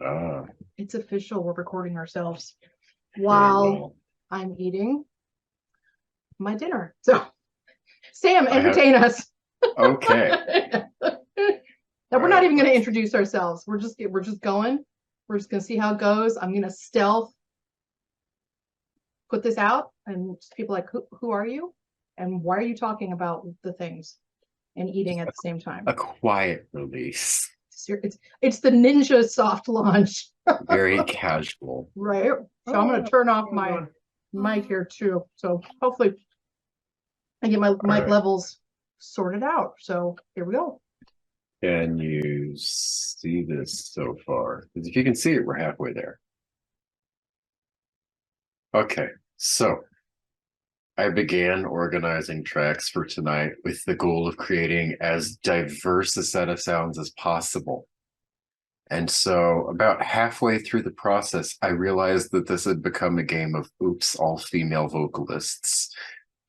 Ah, It's official. We're recording ourselves very while well. I'm eating my dinner. So, Sam, I have entertain us. okay. Now All we're not right, even going to let's introduce ourselves. We're just going. We're just going to see how it goes. I'm going to stealth put this out, and people are like, who are you, and why are you talking about the things and eating at the same time? a quiet release. It's the ninja soft launch. Very casual. Right. So I'm going to turn off my mic here too. So hopefully I get my mic levels sorted out. So here we go. Can you see this so far? Because if you can see it, we're halfway there. Okay, so I began organizing tracks for tonight with the goal of creating as diverse a set of sounds as possible. And so about halfway through the process, I realized that this had become a game of oops, all female vocalists.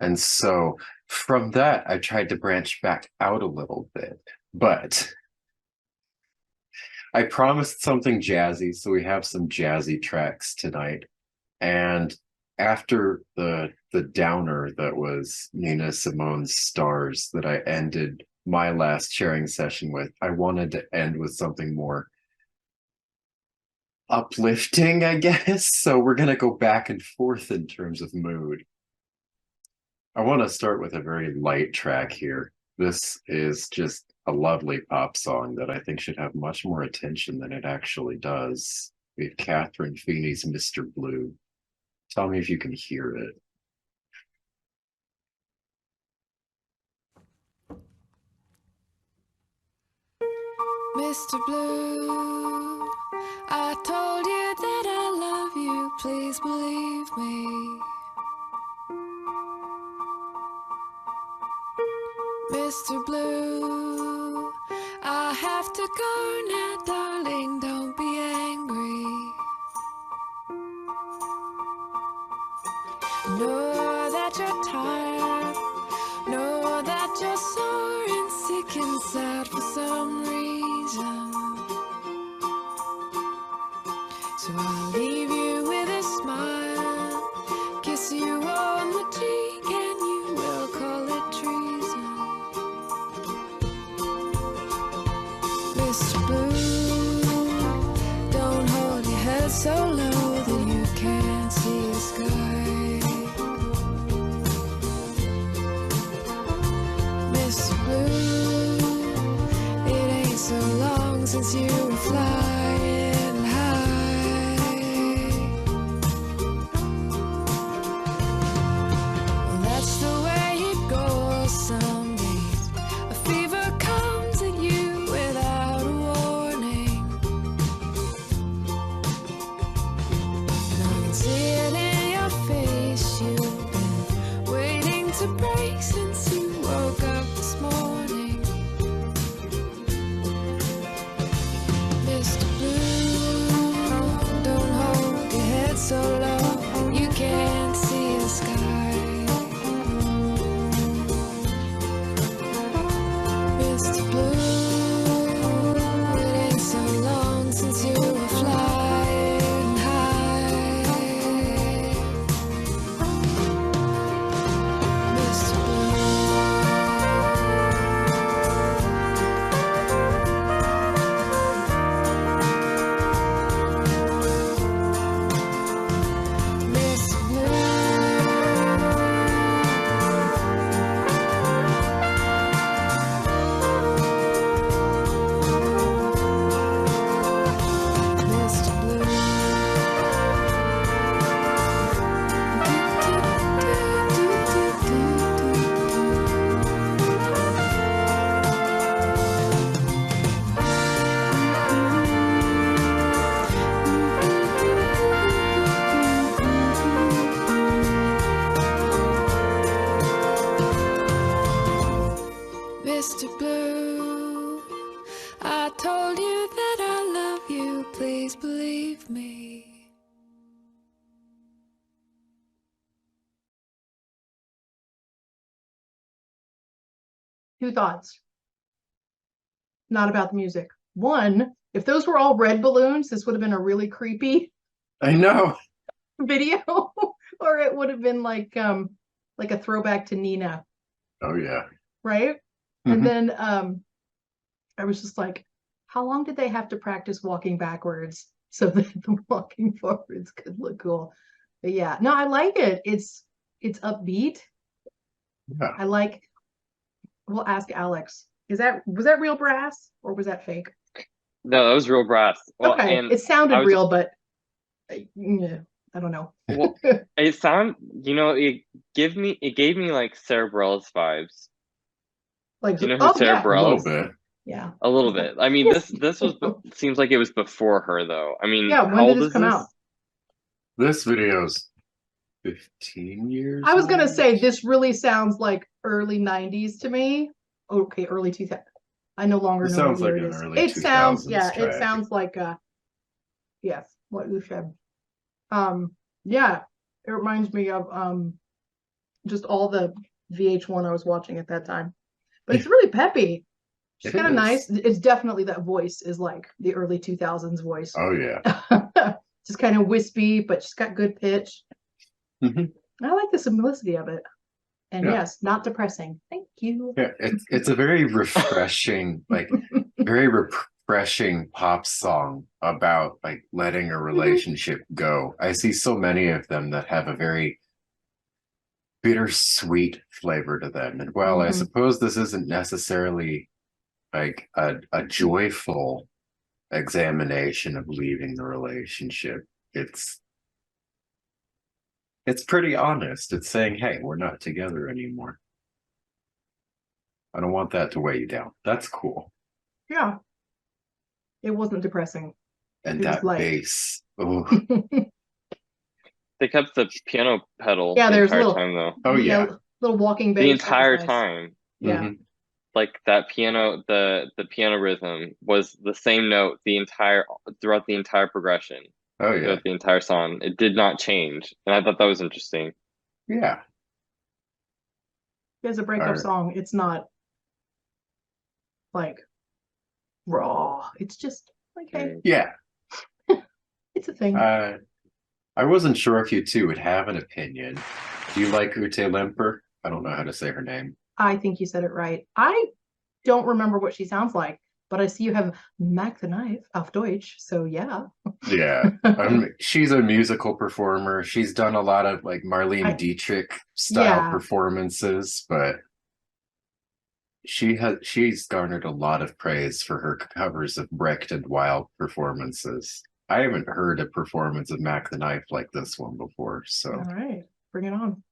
And so from that, I tried to branch back out a little bit, but I promised something jazzy, so we have some jazzy tracks tonight. And after the downer that was Nina Simone's Stars that I ended my last sharing session with, I wanted to end with something more uplifting, I guess. So we're going to go back and forth in terms of mood. I want to start with a very light track here. This is just a lovely pop song that I think should have much more attention than it actually does. We have Catherine Feeney's Mr. Blue. Tell me if you can hear it. Mr. Blue, I told you that I love you, please believe me. Mr. Blue, I have to go now, darling, don't be angry. Know that you're tired, know that you're sore and sick and sad for some reason. So I'll leave you with a smile, kiss you on the cheek, and you will call it treason. Mr. Blue, don't hold your head so low that you can't see the sky. Mr. Blue, it ain't so long since you were flying high. Well, that's the way it goes some days. A fever comes at you without a warning, and I can see it in your face. You've been waiting to break since you woke up this morning. Mr. Blue, don't hold your head so low you can't see the sky. Mr. Blue, it ain't so long since you were flying high. Mr. Blue, Mr. Blue. Mr. Blue. Mr. Blue, I told you that I love you, please believe me. Two thoughts. Not about the music. one, if those were all red balloons, this would have been a really creepy I know. video, or it would have been like a throwback to Nina, Oh yeah. right? Mhm. And then I was just like, how long did they have to practice walking backwards so that the walking forwards could look cool? But yeah, no, I like it. It's upbeat. Yeah. I like. We'll ask Alex. Was that real brass or was that fake? No, that was real brass. Well, Okay, and it sounded I was- real, but yeah, I don't know. well, it gave me like Sarah Bareilles vibes. Like, You know who oh Sarah yeah, A little Bareilles? bit. yeah. A little bit. I mean, Yes. this was seems like it was before her though. I mean, Yeah, when how did old this is come this? out? This video's 15 years. I was gonna old? say this really sounds like early 90s to me. Okay, early 2000. I no longer It know sounds what year like it an is. early It sounds, 2000s yeah, it track. sounds like yes, what you said. Yeah, it reminds me of just all the VH1 I was watching at that time. But it's really peppy. She's It kind of is. nice. It's definitely that voice is like the early 2000s voice. Oh yeah. Just kind of wispy, but she's got good pitch. Mhm. I like the simplicity of it. And Yeah. yes, not depressing. Thank you. Yeah, it's a very refreshing, like very refreshing pop song about like letting a relationship go. I see so many of them that have a very bittersweet flavor to them. And while I Mhm. suppose this isn't necessarily like a joyful examination of leaving the relationship, it's pretty honest. It's saying, hey, we're not together anymore. I don't want that to weigh you down. That's cool. Yeah. It wasn't depressing. And It was that light. bass. Oh, They kept the piano pedal Yeah, the there's entire little- time though. oh yeah. Little walking bass. The that was entire nice. time. Yeah. Mhm. Like that piano, the piano rhythm was the same note throughout the entire progression, Oh yeah. throughout the entire song. It did not change, and I thought that was interesting. Yeah. It's a breakup Alright. song. It's not like raw. It's just like, hey, Yeah. it's a thing. I wasn't sure if you two would have an opinion. Do you like Ute Lemper? I don't know how to say her name. I think you said it right. I don't remember what she sounds like, but I see you have Mac the Knife auf Deutsch. So yeah. Yeah. She's a musical performer. She's done a lot of like Marlene Dietrich style Yeah. performances, but she's garnered a lot of praise for her covers of Brecht and Wild performances. I haven't heard a performance of Mac the Knife like this one before, so All right, bring it on.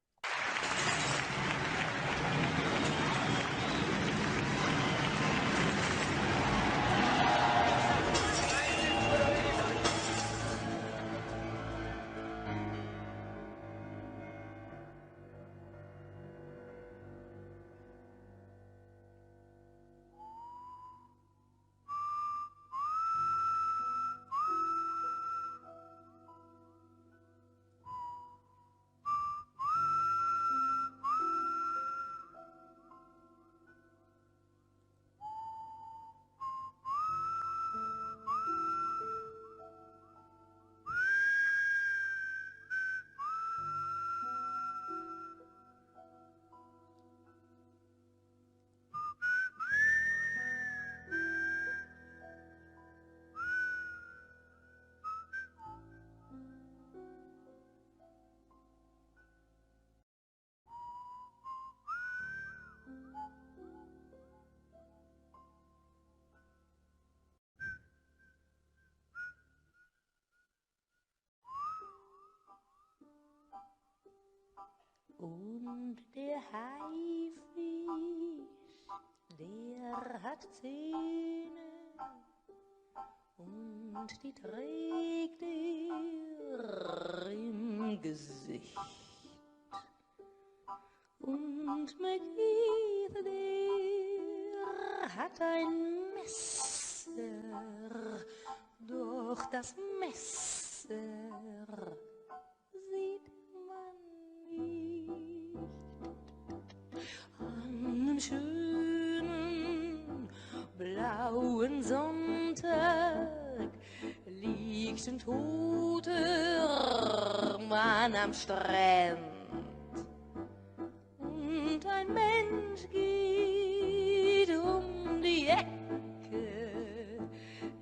Und der Haifisch, der hat Zähne und die trägt er im Gesicht. Und McGeeth, der hat ein Messer, doch das Messer sieht man nicht. An einem schönen blauen grauen Sonntag liegt ein toter Mann am Strand. Und ein Mensch geht um die Ecke,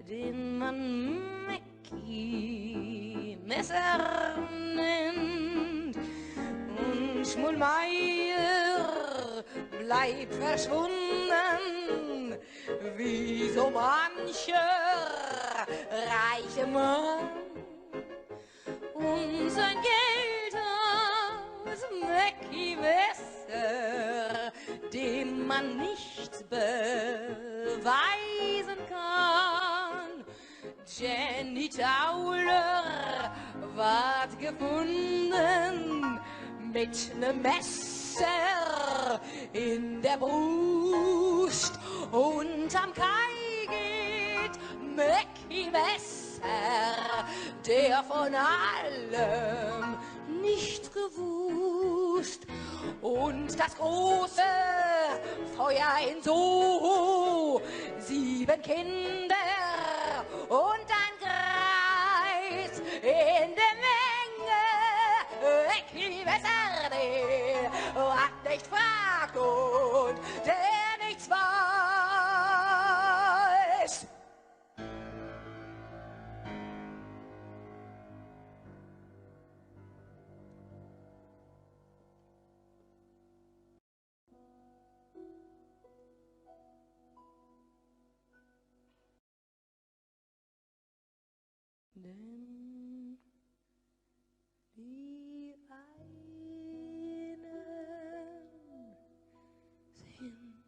den man Mackie Messer nennt. Und Schmulmeier bleibt verschwunden, wie so mancher reiche Mann. Und sein Geld aus Mackie Messer, dem man nichts beweisen kann. Jenny Tauler ward gefunden mit nem Messer in der Brust. Und am Kai geht Mackie Messer, der von allem nichts gewusst. Und das große Feuer in Soho, 7 Kinder und ein Kreis in der Menge. Mackie Messer, der hat nicht fragt und der nichts weiß. Denn die einen sind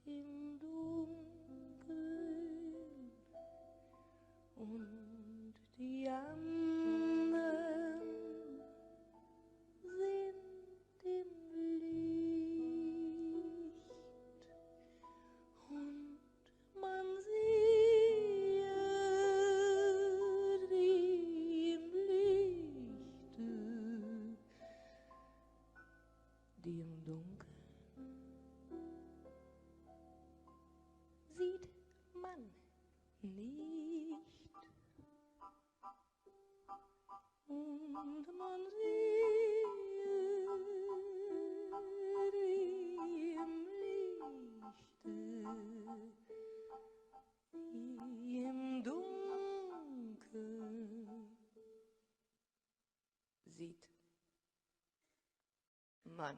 im Dunkeln und die anderen sind im Licht. Und man sieht die im Lichte, die im Dunkeln sieht man nicht. Und man sieht die im Lichte, die im Dunkeln sieht man.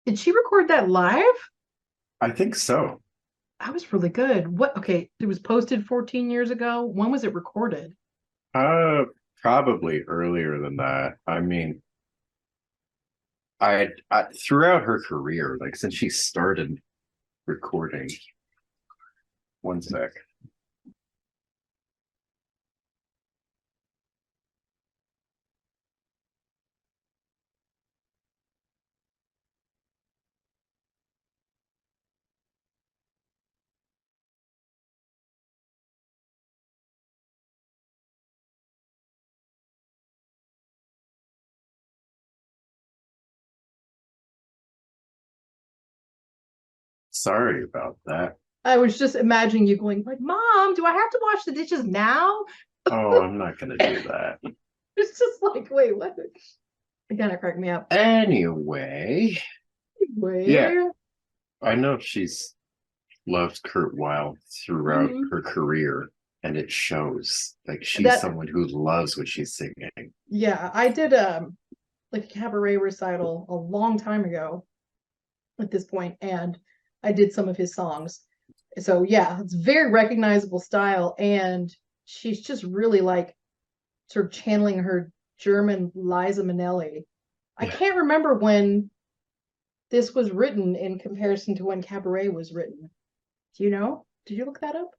Did she record that live? I think so. That was really good. What? Okay, it was posted 14 years ago. When was it recorded? Probably earlier than that. I mean, I throughout her career, like since she started recording. One sec. Sorry about that. I was just imagining you going like, "Mom, do I have to wash the dishes now?" Oh, I'm not gonna do that. It's just like, wait, what? It kind of cracked me up. Anyway, Wait. Yeah. I know she's loved Kurt Weill throughout Mhm. her career, and it shows. Like she's That- someone who loves what she's singing. Yeah, I did like a cabaret recital a long time ago at this point, and I did some of his songs. So yeah, it's very recognizable style, and she's just really like sort of channeling her German Liza Minnelli. I Yeah. can't remember when this was written in comparison to when Cabaret was written. Do you know? Did you look that up?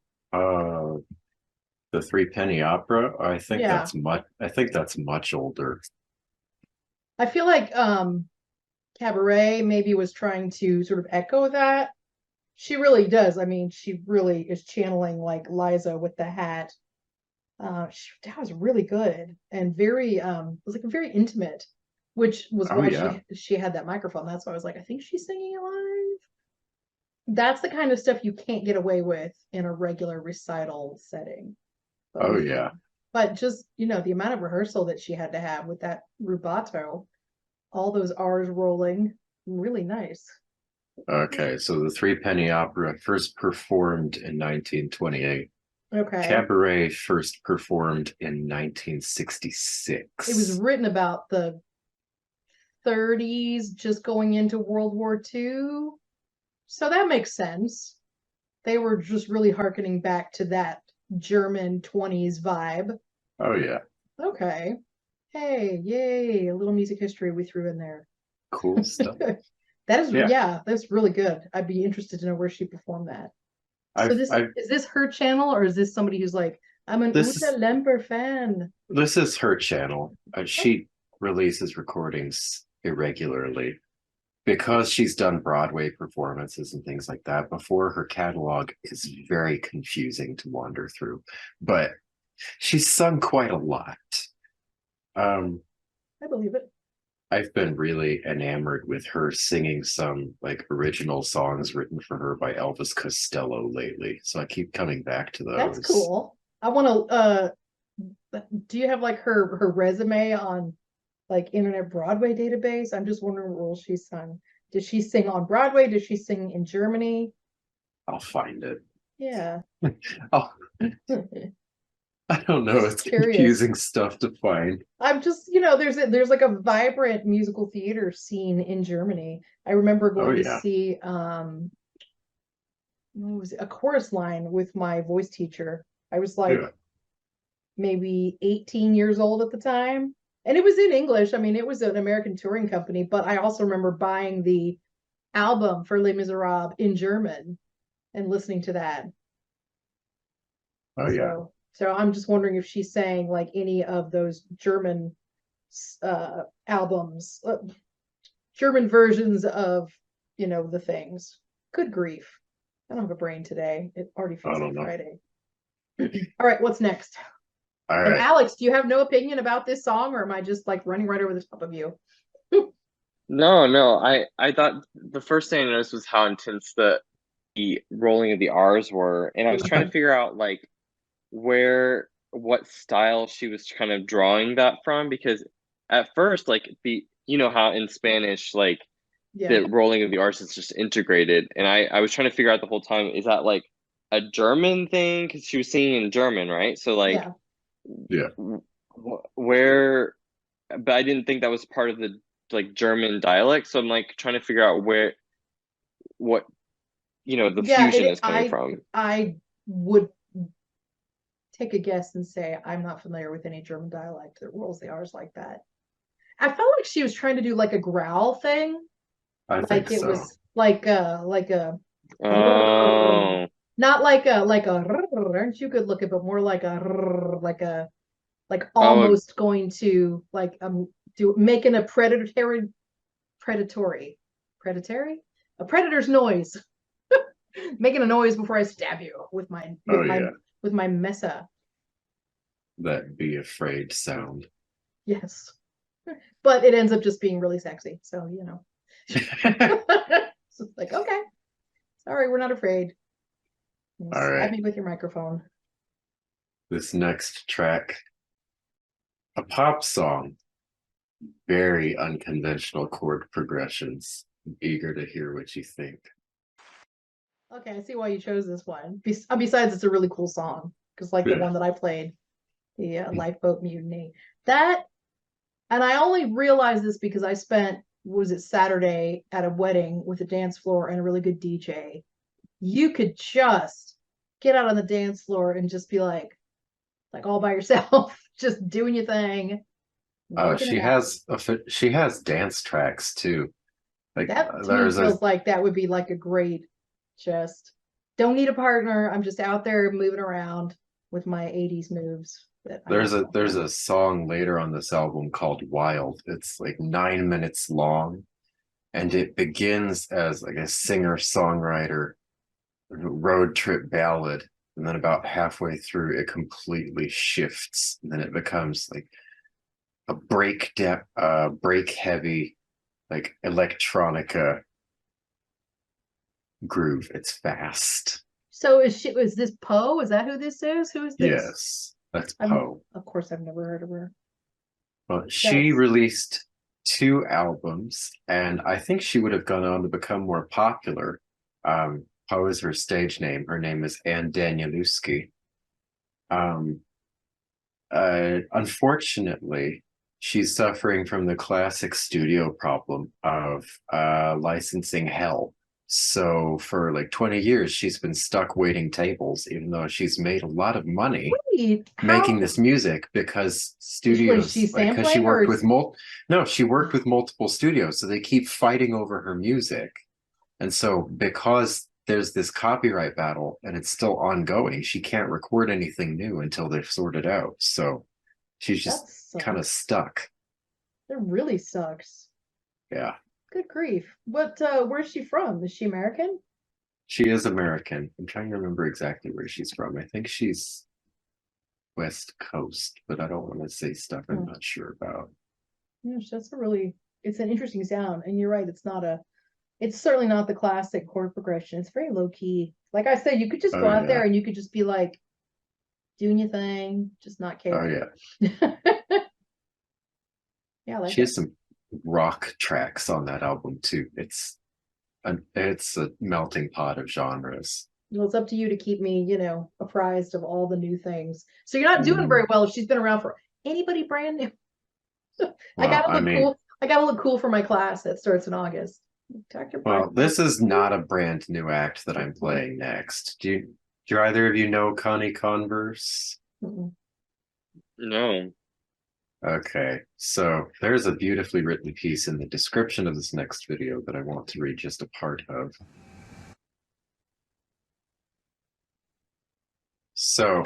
The Three Penny Opera. I think Yeah. that's much. I think that's much older. I feel like Cabaret maybe was trying to sort of echo that She really does. I mean, she really is channeling like Liza with the hat. That was really good and very it was like very intimate, which was Oh why yeah. she had that microphone. That's why I was like, I think she's singing it live. That's the kind of stuff you can't get away with in a regular recital setting. But Oh with yeah. but just, the amount of rehearsal that she had to have with that rubato, all those R's rolling, really nice. Okay, so the Three Penny Opera first performed in 1928. Okay. Cabaret first performed in It was 1966. written about the 30s, just going into World War II. So that makes sense. They were just really harkening back to that German 20s vibe. Oh yeah, Okay. Hey, yay, a little music history we threw in there. cool stuff. That is, Yeah. yeah, that's really good. I'd be interested to know where she performed that. So I've is this her channel, or is this somebody who's like, I'm an This Uta is- Lemper fan? this is her channel. She releases recordings irregularly because she's done Broadway performances and things like that before. Her catalog is very confusing to wander through, but she's sung quite a lot. I believe it. I've been really enamored with her singing some like original songs written for her by Elvis Costello lately. So I keep coming back to those. That's cool. I want to do you have like her resume on like Internet Broadway database? I'm just wondering what role she's sung. Did she sing on Broadway? Did she sing in Germany? I'll find it. Yeah. Oh, I don't know. Just It's curious. confusing stuff to find. I'm just, there's like a vibrant musical theater scene in Germany. I remember going to yeah. see what was it? A chorus line with my voice teacher. I was like Yeah. maybe 18 years old at the time. And it was in English. I mean, it was an American touring company, but I also remember buying the album for Les Miserables in German and listening to that. Oh yeah. So I'm just wondering if she sang like any of those German albums, German versions of, the things. Good grief. I don't have a brain today. It already feels I like don't know. Friday. All right, what's next? All And right. Alex, do you have no opinion about this song, or am I just like running right over the top of you? No. I thought the first thing I noticed was how intense the rolling of the R's were, and I was trying to figure out like what style she was kind of drawing that from, because at first like how in Spanish like Yeah. the rolling of the R's is just integrated, and I was trying to figure out the whole time, is that like a German thing, because she was singing in German, right? So like Yeah. where, but I didn't think that was part of the like German dialect, so I'm like trying to figure out what the fusion is coming from. I would take a guess and say I'm not familiar with any German dialect that rolls the R's like that. I felt like she was trying to do like a growl thing. I think it so. was like a Oh, not like a aren't you good looking, but more like a almost going to like making a predatory a predator's noise. Making a noise before I stab you with my with my mesa. That be afraid sound. Yes. But it ends up just being really sexy. So, So it's like, okay. Sorry, we're not afraid. All right. Stab me with your microphone. This next track, a pop song, very unconventional chord progressions. I'm eager to hear what you think. Okay, I see why you chose this one. Besides, it's a really cool song. Because like the one that I played, the Lifeboat Mutiny. That, and I only realized this because I spent, was it Saturday at a wedding with a dance floor and a really good DJ. You could just get out on the dance floor and just be like all by yourself, just doing your thing. Oh, she has dance tracks too. Like that to me feels like that would be like a great, just don't need a partner. I'm just out there moving around with my 80s moves. There's a song later on this album called Wild. It's like 9 minutes long, and it begins as like a singer-songwriter road trip ballad, and then about halfway through it completely shifts, and then it becomes like a break heavy, like electronica groove. It's fast. So is this Poe? Is that who this is? Who is this? Yes, that's I'm- Poe. Of course, I've never heard of her. Well, she That's- released 2 albums, and I think she would have gone on to become more popular. Poe is her stage name. Her name is Ann Danielewski. Um, Unfortunately, she's suffering from the classic studio problem of licensing hell. So for like 20 years, she's been stuck waiting tables, even though she's made a lot of money Wait, making how- this music because Was studios, she like, because she sampling worked or with no, she worked with multiple studios, so they keep fighting over her music. And so because there's this copyright battle and it's still ongoing, she can't record anything new until they've sorted out. So she's That just kind of stuck. That really sucks. Yeah. Good grief. Where's she from? Is she American? She is American. I'm trying to remember exactly where she's from. I think she's West Coast, but I don't want to say stuff I'm not sure about. Yes, it's an interesting sound. And you're right, it's certainly not the classic chord progression. It's very low key. Like I said, you could just go out there and you could just be like doing your thing, just not care. Oh yeah. Yeah, I like She that. has some rock tracks on that album too. It's a melting pot of genres. Well, it's up to you to keep me, apprised of all the new things. So you're not doing very well if she's been around for anybody brand new. I gotta look cool. I gotta look cool for my class that starts in August. Well, this is not a brand new act that I'm playing next. Do either of you know Connie Converse? Mm-mm. No. Okay, so there's a beautifully written piece in the description of this next video that I want to read just a part of. So,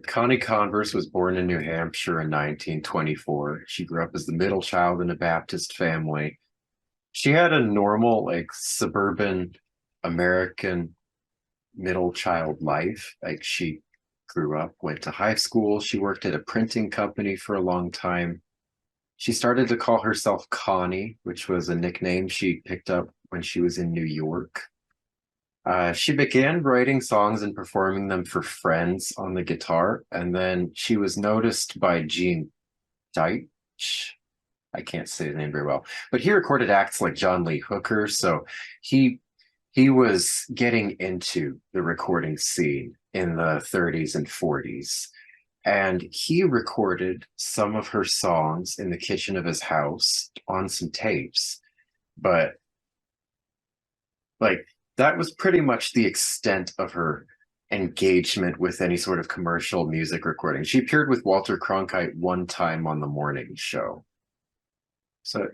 Connie Converse was born in New Hampshire in 1924. She grew up as the middle child in a Baptist family. She had a normal, like, suburban American middle child life. Like, she grew up, went to high school. She worked at a printing company for a long time. She started to call herself Connie, which was a nickname she picked up when she was in New York. She began writing songs and performing them for friends on the guitar, and then she was noticed by Gene Deitch. I can't say the name very well, but he recorded acts like John Lee Hooker, so he was getting into the recording scene in the 30s and 40s, and he recorded some of her songs in the kitchen of his house on some tapes, but like that was pretty much the extent of her engagement with any sort of commercial music recording. She appeared with Walter Cronkite one time on the morning show. So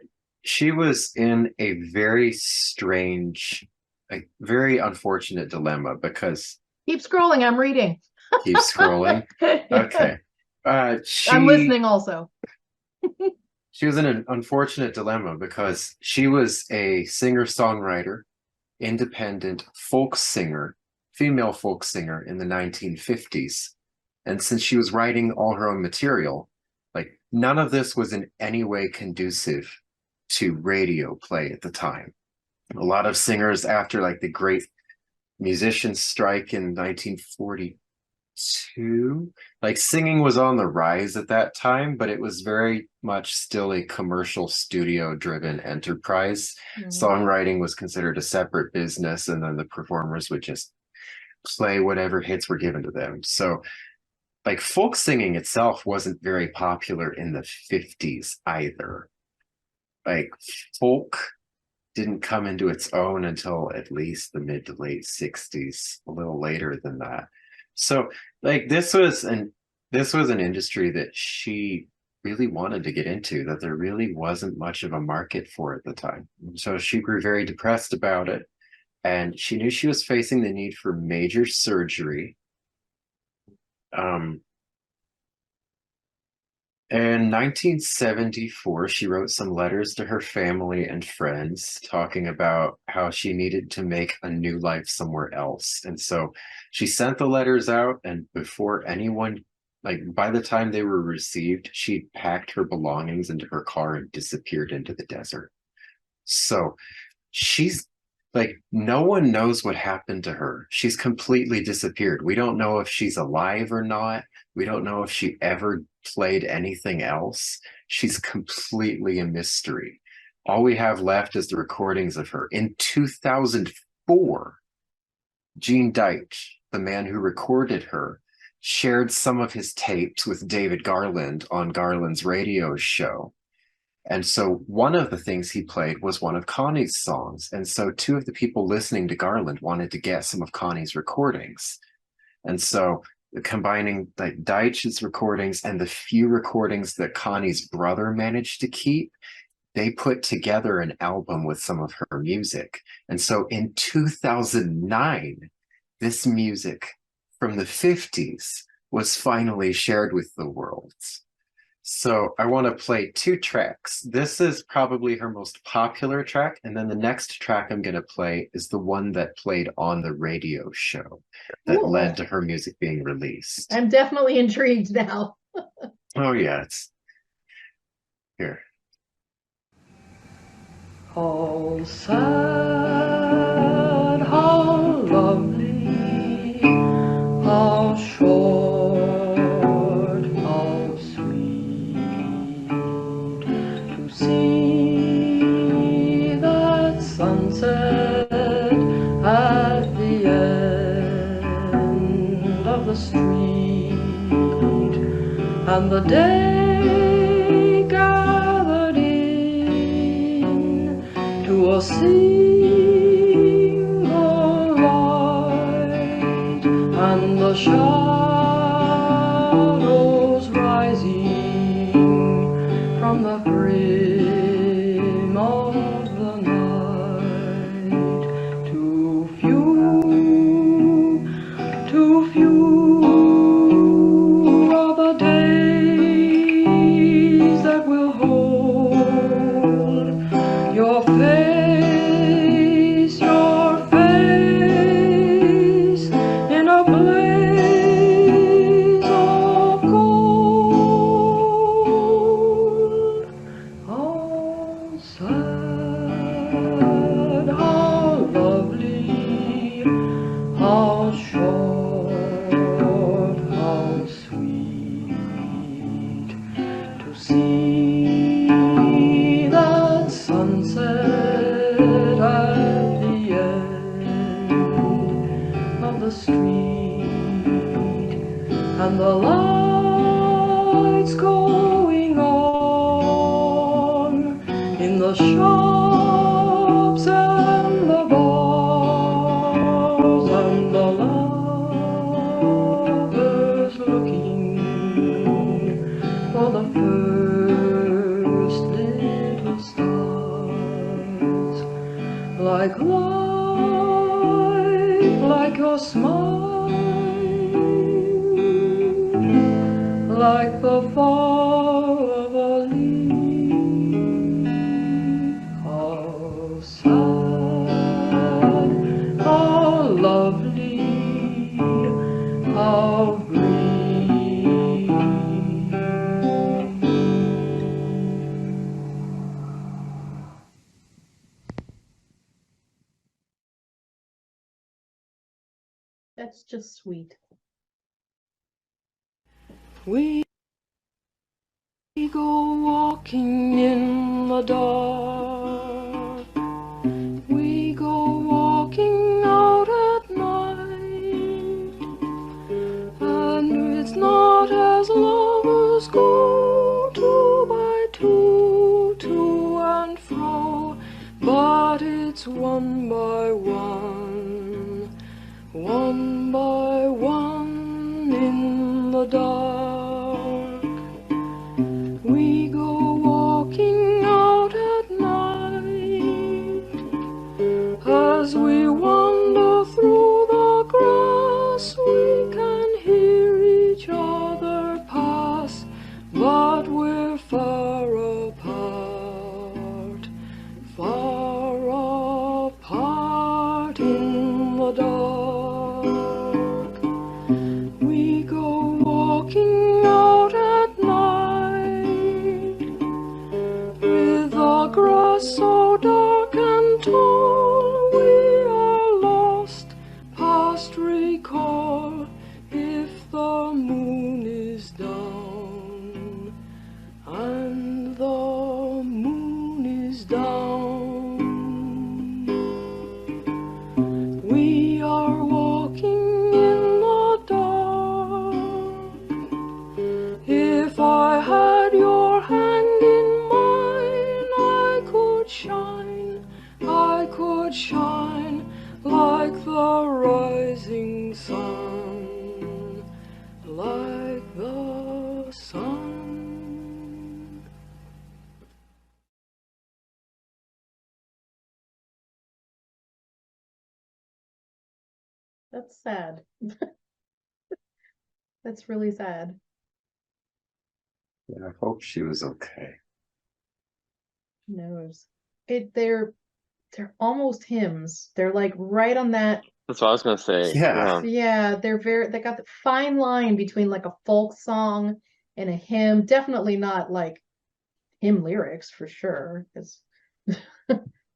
she was in a very strange, a very unfortunate dilemma because Keep scrolling, I'm reading. keep scrolling. Okay. I'm listening also. She was in an unfortunate dilemma because she was a singer-songwriter, independent folk singer, female folk singer in the 1950s. And since she was writing all her own material, like none of this was in any way conducive to radio play at the time. A lot of singers after like the great musicians strike in 1942, like singing was on the rise at that time, but it was very much still a commercial studio driven enterprise. Songwriting was considered a separate business, and then the performers would just play whatever hits were given to them. So like folk singing itself wasn't very popular in the 50s either. Like folk didn't come into its own until at least the mid to late 60s, a little later than that. So like this was an industry that she really wanted to get into, that there really wasn't much of a market for at the time. So she grew very depressed about it, and she knew she was facing the need for major surgery. In 1974, she wrote some letters to her family and friends talking about how she needed to make a new life somewhere else. And so she sent the letters out, and before anyone, like by the time they were received, she packed her belongings into her car and disappeared into the desert. So she's like, no one knows what happened to her. She's completely disappeared. We don't know if she's alive or not. We don't know if she ever played anything else. She's completely a mystery. All we have left is the recordings of her. In 2004, Gene Deitch, the man who recorded her, shared some of his tapes with David Garland on Garland's radio show. And so one of the things he played was one of Connie's songs. And so two of the people listening to Garland wanted to get some of Connie's recordings. And so combining like Deitch's recordings and the few recordings that Connie's brother managed to keep, they put together an album with some of her music. And so in 2009, this music from the 50s was finally shared with the world. So I want to play two tracks. This is probably her most popular track, and then the next track I'm going to play is the one that played on the radio show that Cool. led to her music being released. I'm definitely intrigued now. Oh yeah, it's here. How sad, how lovely, how short, how sweet to see that sunset at the end of the street, and the day gathered in to a single light, and the shadows rising from the brim of the night. Too few are the days that will hold your face in a blaze of gold. How sad, how lovely, how short, how sweet to see that sunset at the end of the street, and the lights going on in the shops and the bars, and the lovers looking for the first little stars, like life, like your smile, like the fall of a leaf. How sad, how lovely, how brief. That's just sweet. We go walking in the dark. We go walking out at night. And it's not as lovers go two by two, to and fro, but it's one by one in the dark. We go walking out at night, as we wander through the grass, we can hear each other pass, but we are so dark and tall, we are lost past recall. If the moon is down, and the moon is down, we are walking in the dark. If I had your hand in mine, I could shine like the rising sun, like the sun. That's sad. That's really sad. Yeah, I hope she was okay. Who knows? They're almost hymns. They're like right on that. That's what I was gonna say. Yeah. Yeah, they got the fine line between like a folk song and a hymn. Definitely not like hymn lyrics for sure, because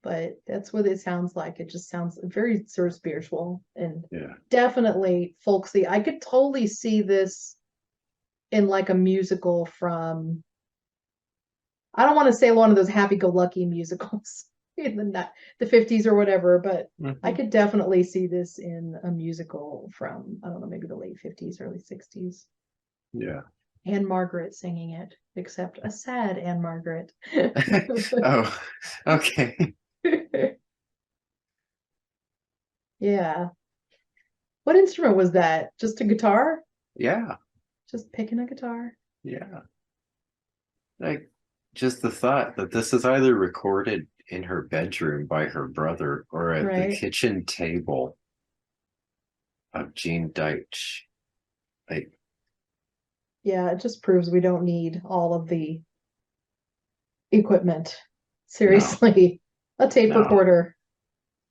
but that's what it sounds like. It just sounds very sort of spiritual and Yeah. definitely folksy. I could totally see this in like a musical from, I don't want to say one of those happy-go-lucky musicals in the 50s or whatever, but I could definitely see this in a musical from, I don't know, maybe the late 50s, early 60s. Yeah. Anne Margaret singing it, except a sad Anne Margaret. Oh, okay. Yeah. What instrument was that? Just a guitar? Yeah. Just picking a guitar? Yeah. Like, just the thought that this is either recorded in her bedroom by her brother or at the Right. kitchen table of Jean Deitch. Like, Yeah, it just proves we don't need all of the equipment. Seriously. A tape No. recorder.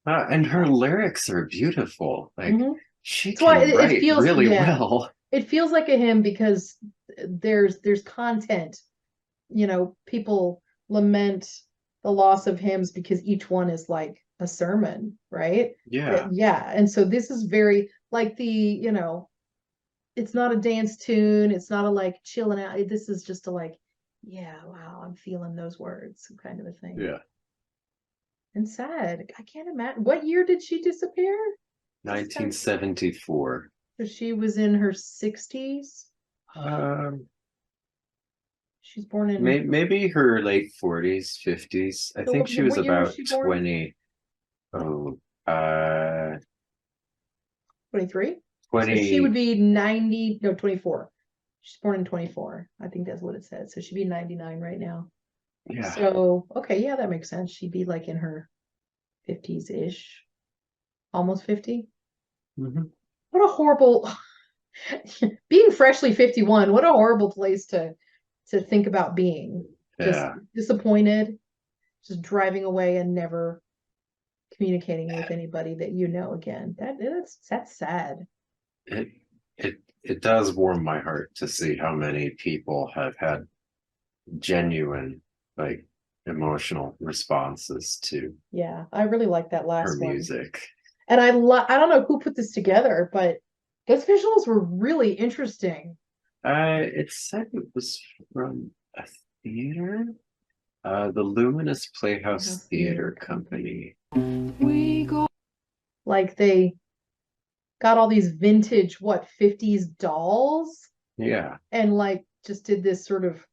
and her lyrics are beautiful. Like, Mhm. she That's why can it write feels, really yeah. well. It feels like a hymn because there's content. You know, people lament the loss of hymns because each one is like a sermon, right? Yeah. Yeah. And so this is very like it's not a dance tune, it's not a like chilling out. This is just a like, yeah, wow, I'm feeling those words kind of a thing. Yeah. And sad. I can't imagine. What year did she disappear? 1974. So she was in her 60s. Um, She's born in maybe her late 40s, 50s. I So think she was what year was about she born? 20. Oh, uh, 23? So 20. she would be 90, no, 24. She's born in 24. I think that's what it said. So she'd be 99 right now. Yeah. So, okay, yeah, that makes sense. She'd be like in her 50s-ish. Almost 50. Mhm. What a horrible being freshly 51, what a horrible place to think about being. Just Yeah. disappointed, just driving away and never communicating with anybody that you know again. That's sad. It does warm my heart to see how many people have had genuine, like, emotional responses to Yeah, I really like that her last one. music. And I don't know who put this together, but those visuals were really interesting. It said it was from a theater, the Luminous Playhouse Playhouse Theater Theater Company. We go Like they got all these vintage 50s dolls Yeah, and like just did this sort of,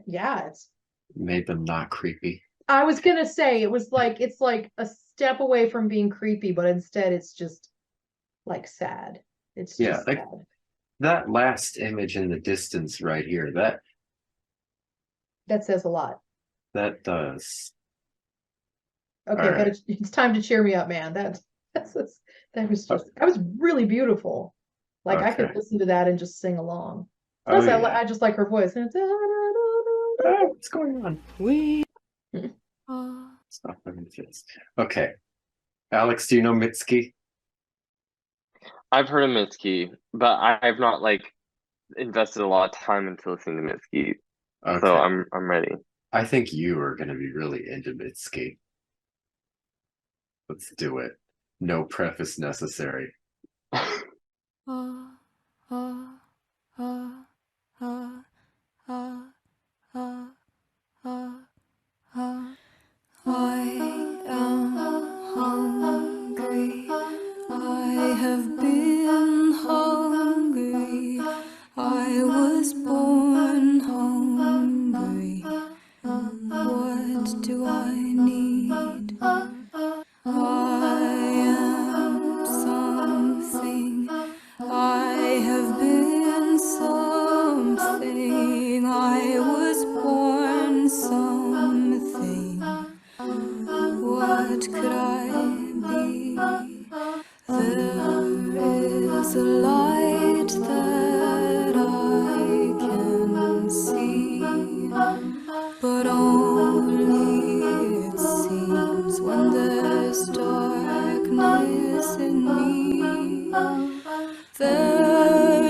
yeah, it's, made them not creepy. I was gonna say it's like a step away from being creepy, but instead it's just like sad. It's Yeah, just like sad. that last image in the distance right here, That says a lot. that does. Okay, All but right. it's time to cheer me up, man. That was really beautiful. Like I could Okay. listen to that and just sing along. Oh, Plus, yeah. I just like her voice. What's going on? we Stop having fits. Okay. Alex, do you know Mitski? I've heard of Mitski, but I've not like invested a lot of time into listening to Mitski. Okay. So I'm ready. I think you are going to be really into Mitski. Let's do it. No preface necessary. Ah, ah, ah, ah, ah, ah, ah, ah. I am hungry. I have been hungry. I was born hungry. What do I need? I am something. I have been something. I was born something. What could I be? There is a light that I can see, but only it seems when there's darkness in me. There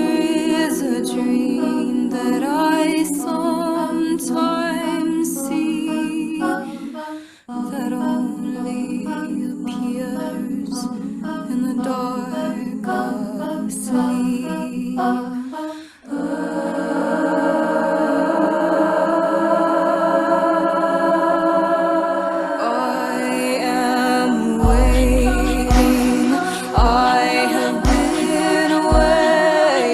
is a dream that I sometimes see that only appears in the dark of sleep. I am waiting. I have been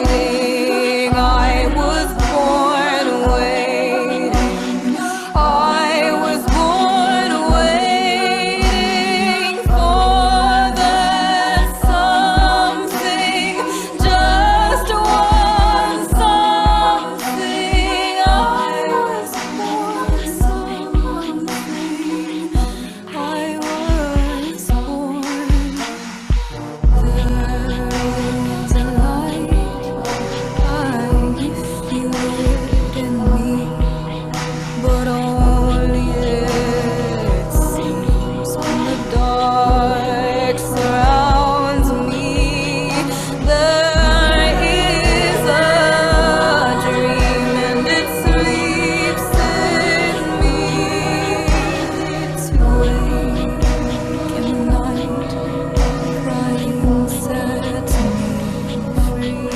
waiting. I was born waiting. I was born waiting for that something, just one something. I was born something. I was born. There is a light. I feel it in me, but only it seems when the dark surrounds me. There is a dream and it sleeps in me. To wake in the night, crying sets me free.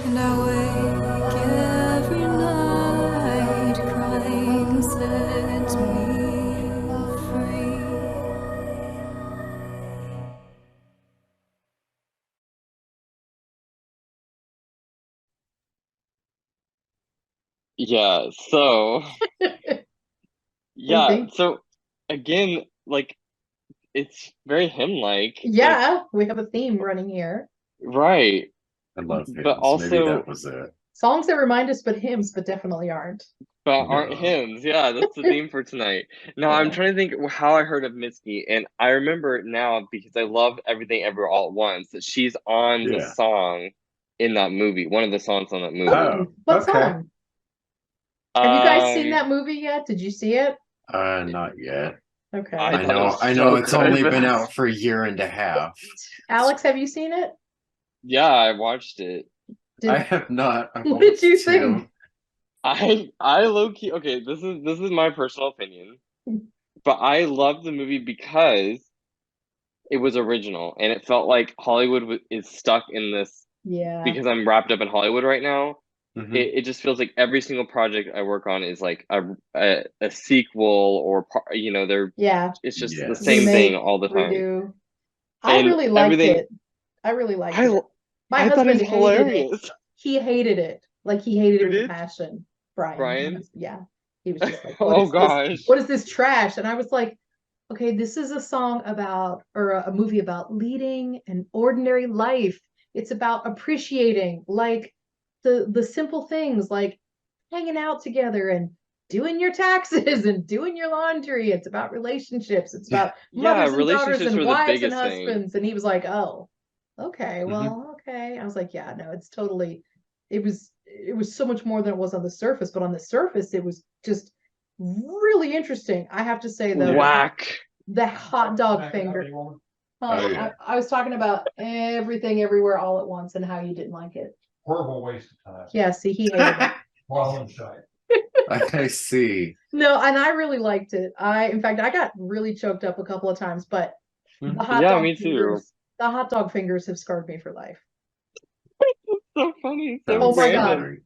And I wake every night, crying sets me free. Yeah, so yeah, think? so again, like it's very hymn-like. Yeah, we have a theme running here. Right. I love But hymns. Maybe also that was it. Songs that remind us, but hymns, but definitely aren't. but aren't No. hymns. Yeah, that's the theme for tonight. Now I'm Yeah. trying to think how I heard of Mitski, and I remember it now because I love Everything Everywhere All at Once that she's on the Yeah. song in that movie, one of the songs on that movie. Oh, What okay. song? Have you guys seen Um, that movie yet? Did you see it? Not yet. Okay. I I thought it know. was I know. so It's good, only but been out for a year and a half. Alex, have you seen it? yeah, I watched it. Did, I have not. I what did you want to. think? I low key okay, this is my personal opinion, but I love the movie because it was original and it felt like Hollywood is stuck in this Yeah. because I'm wrapped up in Hollywood right now. Mhm. It just feels like every single project I work on is like a sequel or you know Yeah. it's just the Yes. same thing Remake, all the time. redo. I And really liked everything it. I really liked I it. My I thought it husband was hated it. hilarious. He hated it. Like he hated it Who with a did? passion. Brian. my Brian? husband. Yeah. He was just like, what Oh is this? gosh. What is this trash? And I was like, okay, this is a song about, or a movie about leading an ordinary life. It's about appreciating like the simple things, like hanging out together and doing your taxes and doing your laundry. It's about relationships. It's about Yeah, mothers and daughters relationships and were the wives and biggest thing. husbands. And he was like, oh, okay, Mhm. well, okay. I was like, yeah, no, it's totally, it was so much more than it was on the surface, but on the surface, it was just really interesting. I have to say though, Whack. the hot dog finger. Oh, yeah. I was talking about Everything Everywhere All at Once and how you didn't like it. Horrible waste of time. Yeah, see, he hated it. Well, I'm shy. I see. No, and I really liked it. In fact, I got really choked up a couple of times, but the hot Yeah, dog me too. fingers, the hot dog fingers have scarred me for life. So funny, That so Oh was my God. random.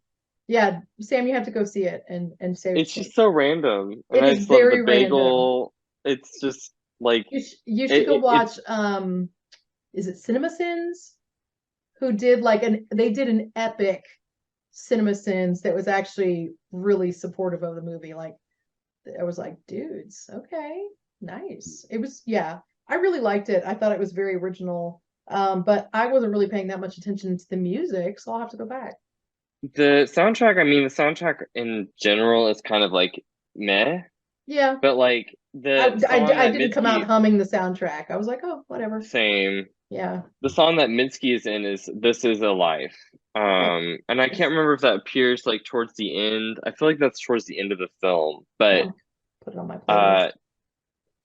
Yeah, Sam, you have to go see it and say It's just so random, it and I is just love the very random. bagel. It's just like You should go it, watch it's is it CinemaSins? Who did they did an epic CinemaSins that was actually really supportive of the movie. Like I was like, dudes, okay, nice. It was, yeah, I really liked it. I thought it was very original. But I wasn't really paying that much attention to the music, so I'll have to go back. the soundtrack. I mean, the soundtrack in general is kind of like meh, Yeah, but like the song I that didn't come out Mitski, humming the soundtrack. I was like, oh, whatever. same. Yeah. The song that Mitski is in is "This Is a Life," Okay. and I can't remember if that appears like towards the end. I feel like that's towards the end of the film, but I'll put it on my uh, playlist.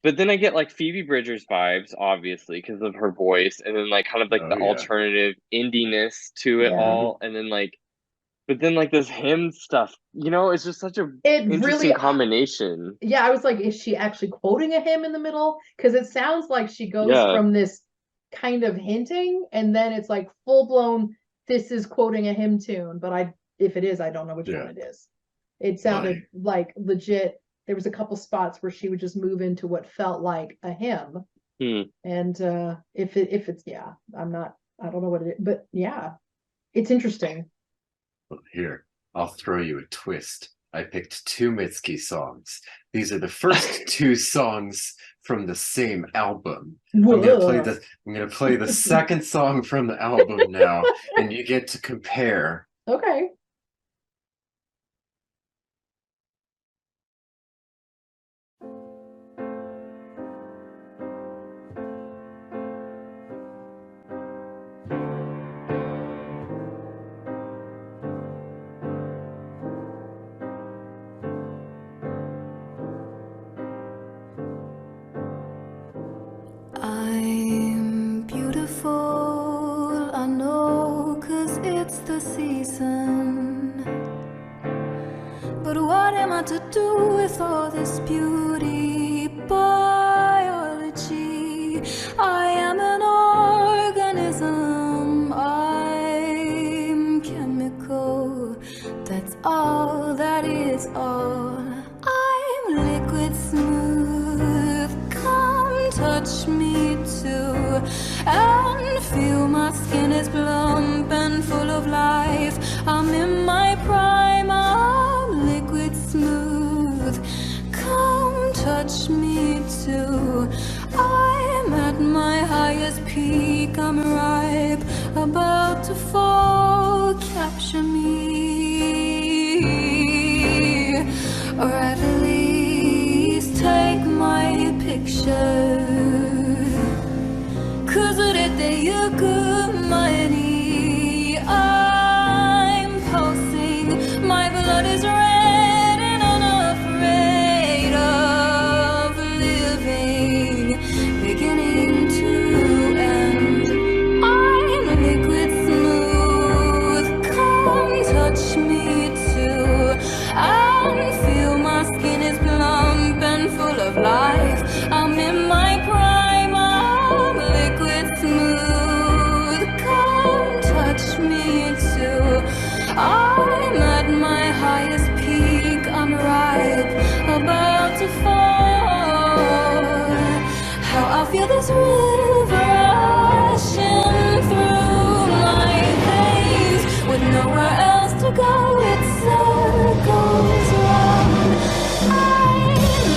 but then I get like Phoebe Bridgers vibes, obviously, because of her voice, and then like kind of like Oh the yeah. alternative indiness to it Yeah. all, and then like, but then like this hymn stuff, it's just such a It interesting really, combination. yeah, I was like, is she actually quoting a hymn in the middle? Because it sounds like she goes Yeah, from this kind of hinting, and then it's like full blown, this is quoting a hymn tune. But if it is, I don't know which one Yeah. it is. It sounded like legit. There was a couple spots where she would just move into what felt like a hymn. hmm. And if it's, yeah, I don't know what it is, but yeah, it's interesting. Well, here, I'll throw you a twist. I picked two Mitski songs. These are the first two songs from the same album. I'm gonna play the second song from the album now, and you get to compare. Okay. I'm beautiful, I know, 'cause it's the season. But what am I to do with all this beauty? Biology, I am an organism, I'm chemical, that's all, that is all. I'm liquid smooth, come touch me too, and feel my skin is plump and full of life. I'm in my prime, I'm liquid smooth, come touch me too. I'm at my highest peak, I'm ripe, about to fall, capture me, or at least take my picture. 'Cause you're good money, I'm pulsing, my blood is red and unafraid of living, beginning to end. I'm liquid smooth, come touch me too, and feel my skin is plump and full of life. I'm in my prime, I'm liquid smooth, come touch me too. I'm at my highest peak, I'm ripe, about to fall. How I feel this river rushing through my veins, with nowhere else to go, it circles round. I'm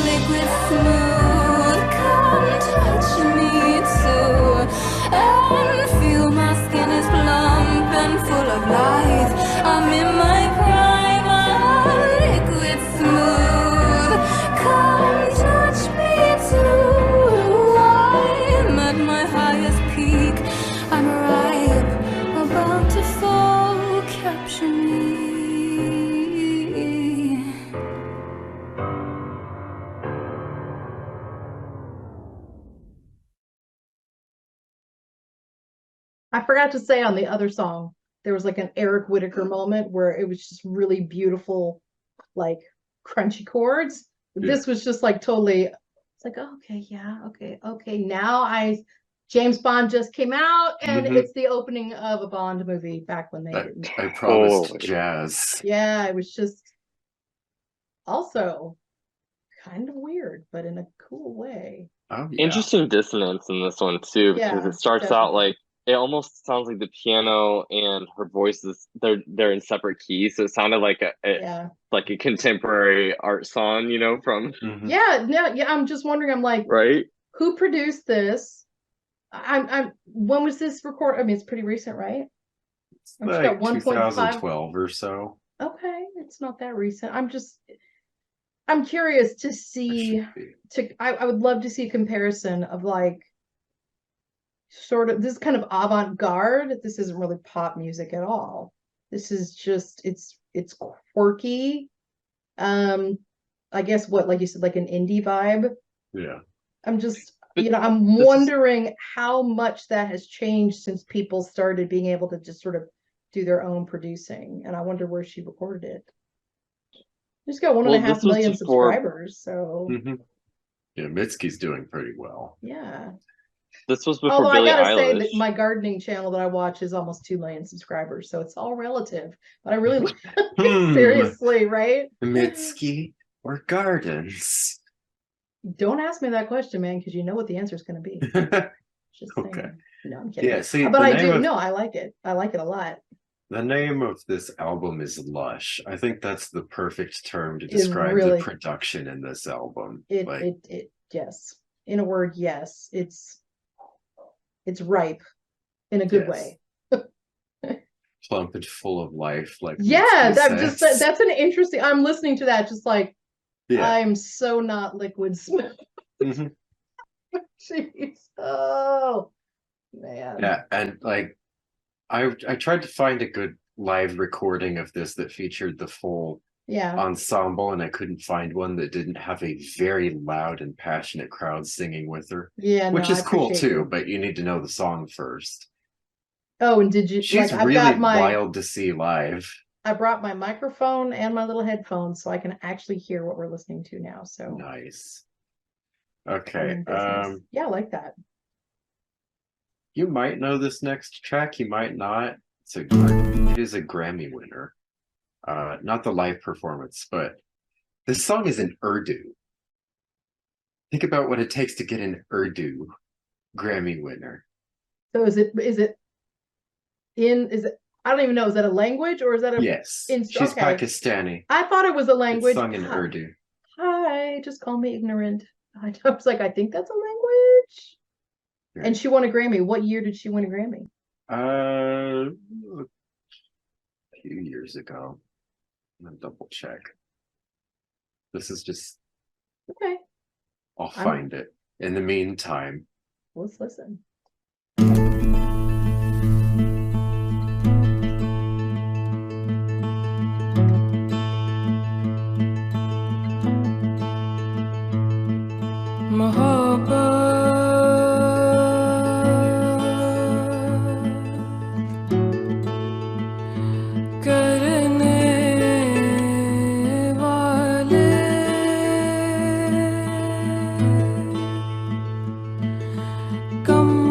liquid smooth, come touch me too, and feel my skin is plump and full of life. I'm in my prime, I'm liquid smooth, come touch me too. I'm at my highest peak, I'm ripe, about to fall, capture me. I forgot to say on the other song, there was like an Eric Whitacre moment where it was just really beautiful, like crunchy chords. Yeah. This was just like totally, it's like, okay, yeah, okay. Now James Bond just came out and Mhm. it's the opening of a Bond movie back when they didn't. I promised Totally. jazz. Yeah, it was just also kind of weird, but in a cool way. Oh yeah. Interesting dissonance in this one too, because Yeah, it starts out definitely. like it almost sounds like the piano and her voices they're in separate keys, so it sounded like Yeah. like a contemporary art song, you know, from Mhm. Yeah, no, yeah, I'm just wondering, I'm like, right? who produced this? I'm when was this record? I mean, it's pretty recent, right? It's She's got like 1.5. 2012 or so. Okay, it's not that recent. I'm curious to It see should be. I would love to see a comparison of like sort of this kind of avant-garde. This isn't really pop music at all. This is just it's quirky. I guess what, like you said, like an indie vibe. Yeah. I'm just, But I'm this is wondering how much that has changed since people started being able to just sort of do their own producing. And I wonder where she recorded it. She's got one and a well, half this was million before subscribers. So Mhm. Yeah, Mitski's doing pretty well. yeah. this was before Although I Billie gotta say Eilish. that my gardening channel that I watch is almost 2 million subscribers. So it's all relative. But I really seriously, right? Mitski or gardens? Don't ask me that question, man, because you know what the answer is going to be. Just saying. Okay. No, I'm kidding. Yeah, see, But the I name do. of No, I like it. I like it a lot. the name of this album is Lush. I think that's the perfect term to It describe really- the production in this album. It Like, yes. In a word, yes. It's ripe in a good Yes. way. plump and full of life, like Yeah, Mitski says. that's an interesting. I'm listening to that just like Yeah. I'm so not liquid smooth. Mhm. Jeez. Oh man. Yeah, and like I tried to find a good live recording of this that featured the full Yeah. ensemble, and I couldn't find one that didn't have a very loud and passionate crowd singing with her, Yeah. which no, is I cool appreciate too, you. but you need to know the song first. Oh, and did you She's like I've really got my wild to see live. I brought my microphone and my little headphones so I can actually hear what we're listening to now. So Nice. I'm Okay. in business. Yeah, I like that. You might know this next track, you might not. It is a Grammy winner. Not the live performance, but this song is in Urdu. Think about what it takes to get an Urdu Grammy winner. So is it I don't even know, is that a language or is that a Yes, she's okay. Pakistani. I thought it was a It's language. sung in Urdu. Hi, just call me ignorant. I was like, I think that's a language. Right. And she won a Grammy. What year did she win a Grammy? A few years ago. I'm gonna double check. This is just, Okay, I'll find it. In the meantime, let's listen. Come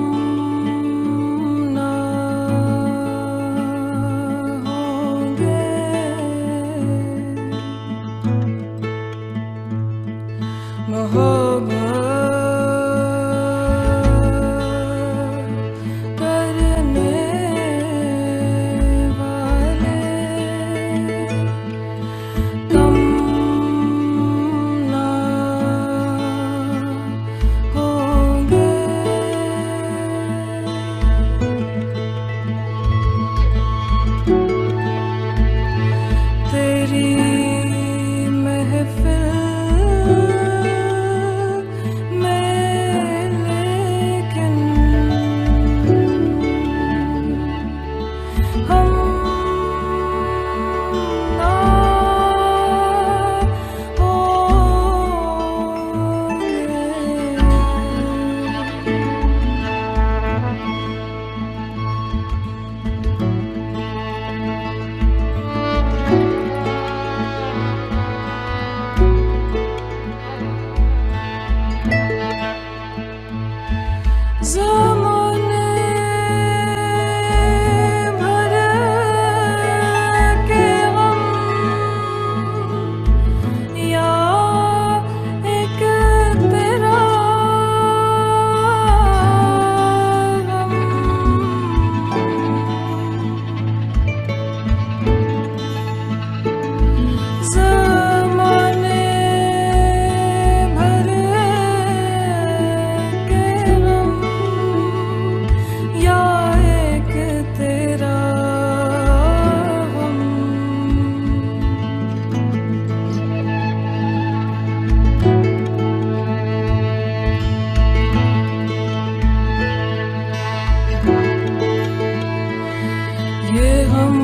ये हम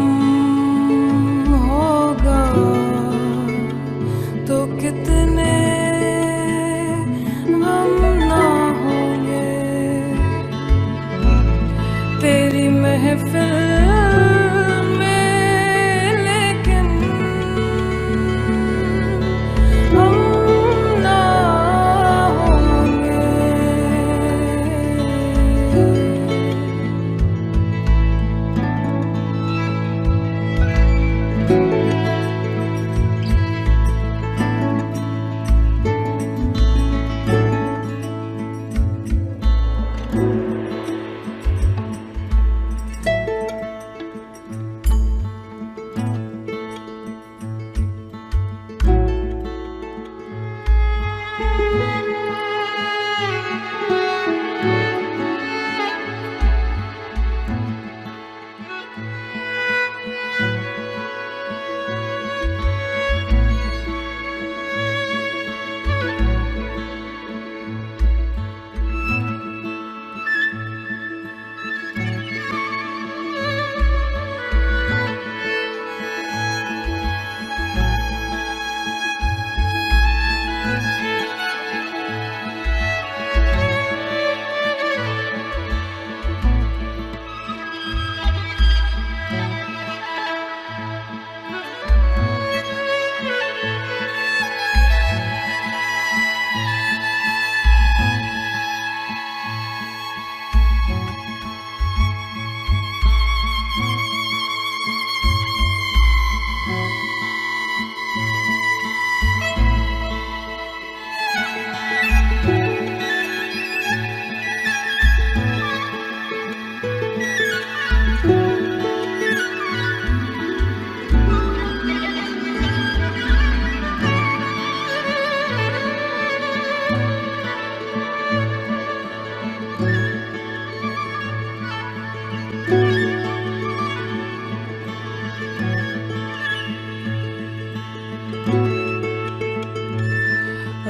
होगा तो कितने हम ना होंगे तेरी महफिल में, लेकिन हम ना होंगे।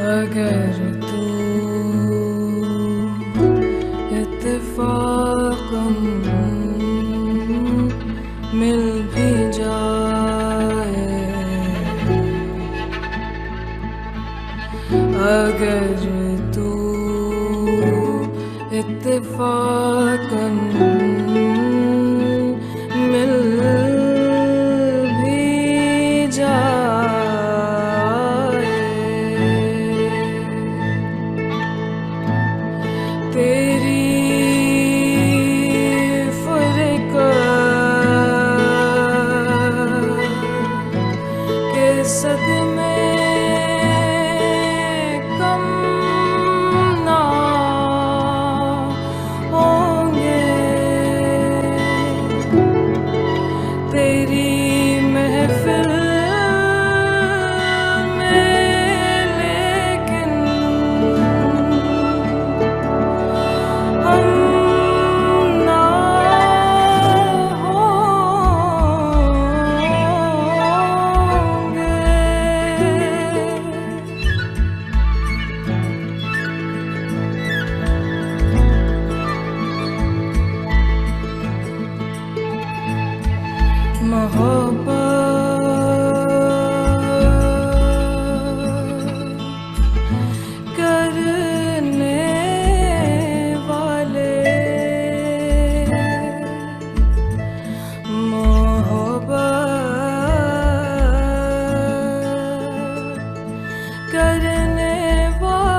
अगर तू इत्तेफाकन मिल भी जाए, अगर तू इत्तेफाकन मिल भी जाए, तेरी फुरक़त के सदमे कम ना होंगे, तेरी महफिल में, लेकिन हम ना होंगे। मोहब्बत करने वाले, मोहब्बत करने वाले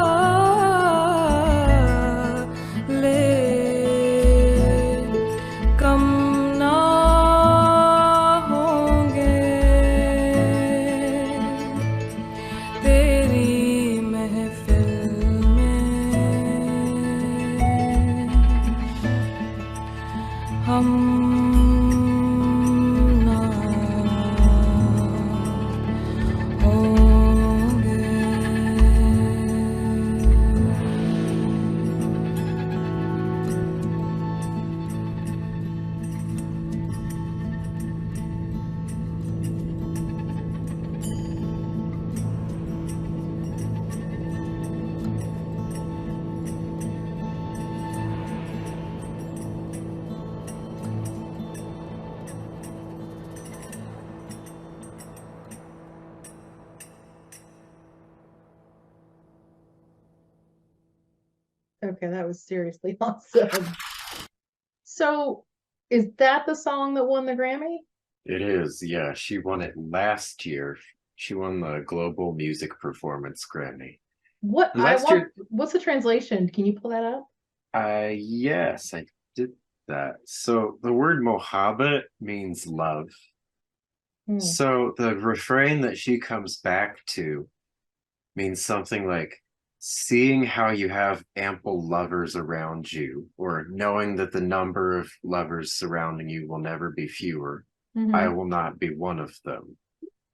कम ना होंगे। Okay, that was seriously awesome. So, is that the song that won the Grammy? It is, yeah. She won it last year. She won the Global Music Performance Grammy. What And I last want, year, what's the translation? Can you pull that up? yes, I did that. So the word Mohabbat means love. Hmm. So the refrain that she comes back to means something like seeing how you have ample lovers around you, or knowing that the number of lovers surrounding you will never be fewer. I Mhm. will not be one of them.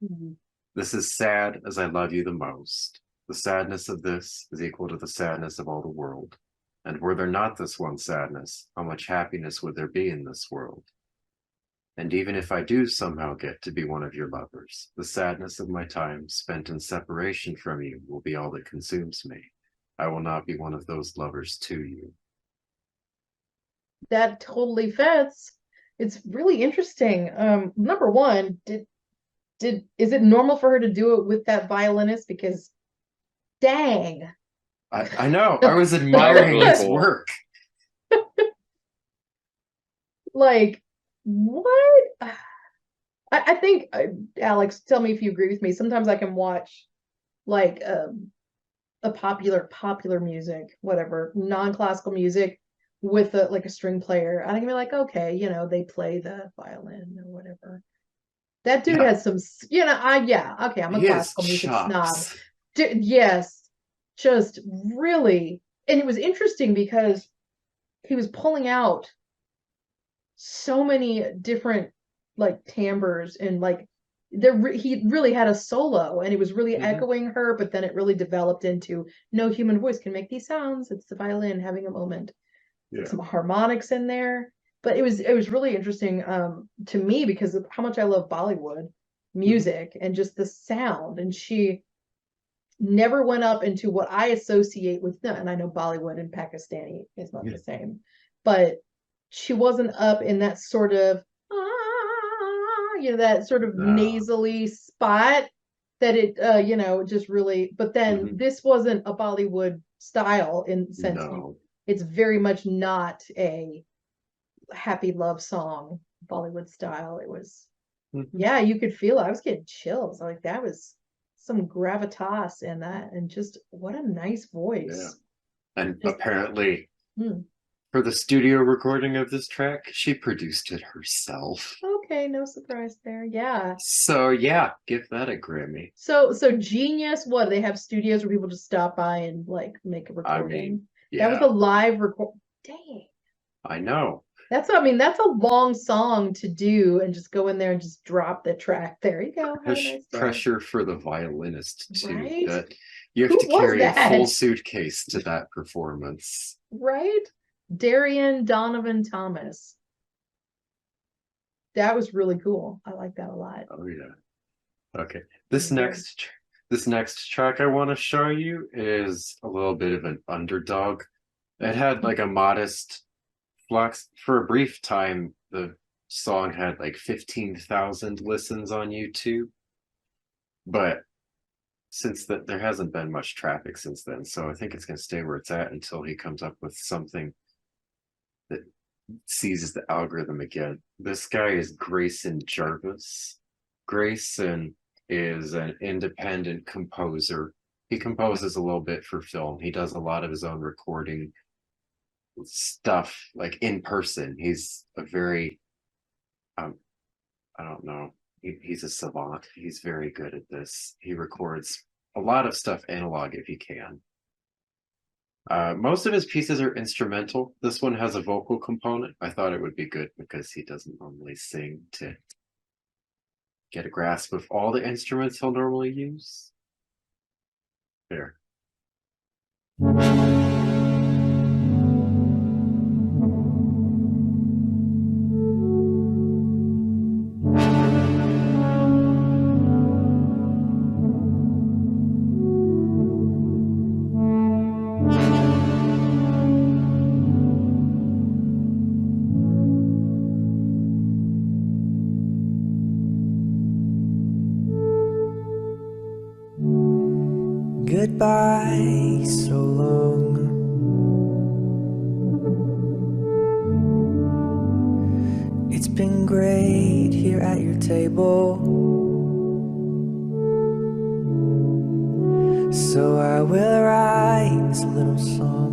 Mhm. This is sad as I love you the most. The sadness of this is equal to the sadness of all the world. And were there not this one sadness, how much happiness would there be in this world? And even if I do somehow get to be one of your lovers, the sadness of my time spent in separation from you will be all that consumes me. I will not be one of those lovers to you. That totally fits. It's really interesting. Number one, is it normal for her to do it with that violinist? Because dang. I know, I was That was admiring really his cool. work. Like, what? I think, Alex, tell me if you agree with me. Sometimes I can watch like a popular music, whatever, non-classical music with a like a string player. I can be like, okay, they play the violin or whatever. That dude Yeah, has some, okay, I'm a he has classical music snob. chops. Yes, just really, and it was interesting because he was pulling out so many different like timbres and like he really had a solo and it was really echoing her, but then it really developed into no human voice can make these sounds. It's the violin having a moment. Yeah. Some harmonics in there. But it was really interesting to me because of how much I love Bollywood music and just the sound. And she never went up into what I associate with them. And I know Bollywood and Pakistani is not the same, but she wasn't up in that sort of that sort of No, nasally spot that it just really, but then this wasn't a Bollywood style in the sense no. it's very much not a happy love song Bollywood style. It was, yeah, you could feel it. I was getting chills. Like that was some gravitas in that, and just what a nice Yeah. voice. And Just apparently, hmm. for the studio recording of this track, she produced it herself. Okay, no surprise there. Yeah. So yeah, give that a Grammy. So Genius, what, they have studios where people just stop by and like make a I recording. mean, That was yeah, a live record. Dang. I know. That's that's a long song to do and just go in there and just drop the track. There you go. Have a nice day. Pressure for the violinist too. Right? That you have Who to was carry a full that? suitcase to that performance. Right? Darian Donovan Thomas. That was really cool. I like that a lot. Oh yeah. Okay. This Yeah. next track I want to show you is a little bit of an underdog. It had like a modest flux for a brief time. The song had like 15,000 listens on YouTube, but since that there hasn't been much traffic since then, so I think it's going to stay where it's at until he comes up with something that seizes the algorithm again. This guy is Grayson Jarvis. Grayson is an independent composer. He composes a little bit for film. He does a lot of his own recording stuff, like in person. He's a very, I don't know, he's a savant. He's very good at this. He records a lot of stuff analog if he can. Most of his pieces are instrumental. This one has a vocal component. I thought it would be good because he doesn't normally sing, to get a grasp of all the instruments he'll normally use. There. Goodbye, so long. been great here at your table, so I will write this little song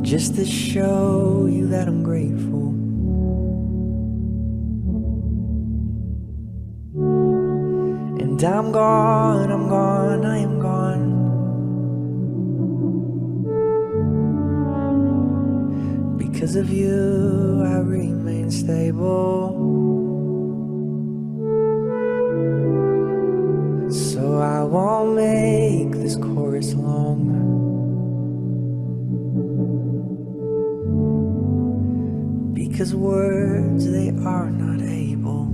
just to show you that I'm grateful. And I'm gone, I am gone. Because of you, I remain stable. So I won't make this chorus long. Because words, they are not able.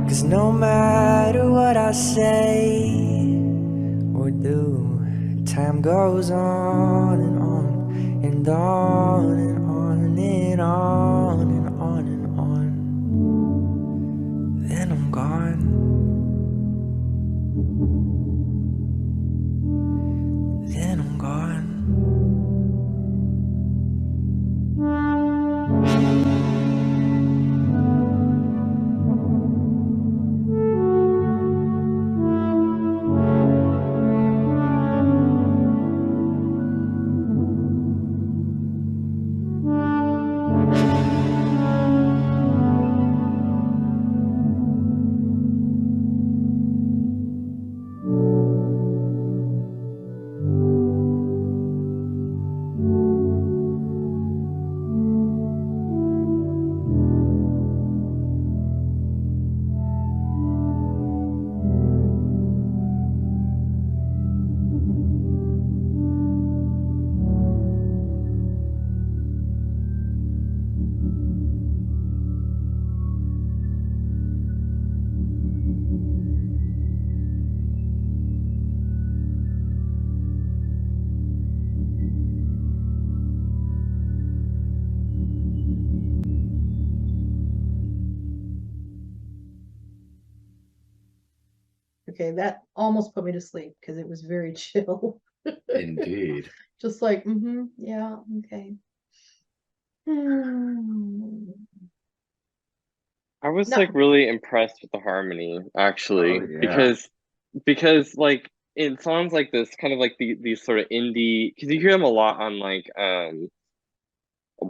Cause no matter what I say or do, time goes on and on and on and on and on and on and on. Then I'm gone. Then I'm gone. Okay, that almost put me to sleep because it was very chill. Indeed. Just like, yeah, okay. Hmm. I was No. like really impressed with the harmony, actually, Oh, yeah. because like in songs like this, kind of like these sort of indie, because you hear them a lot on like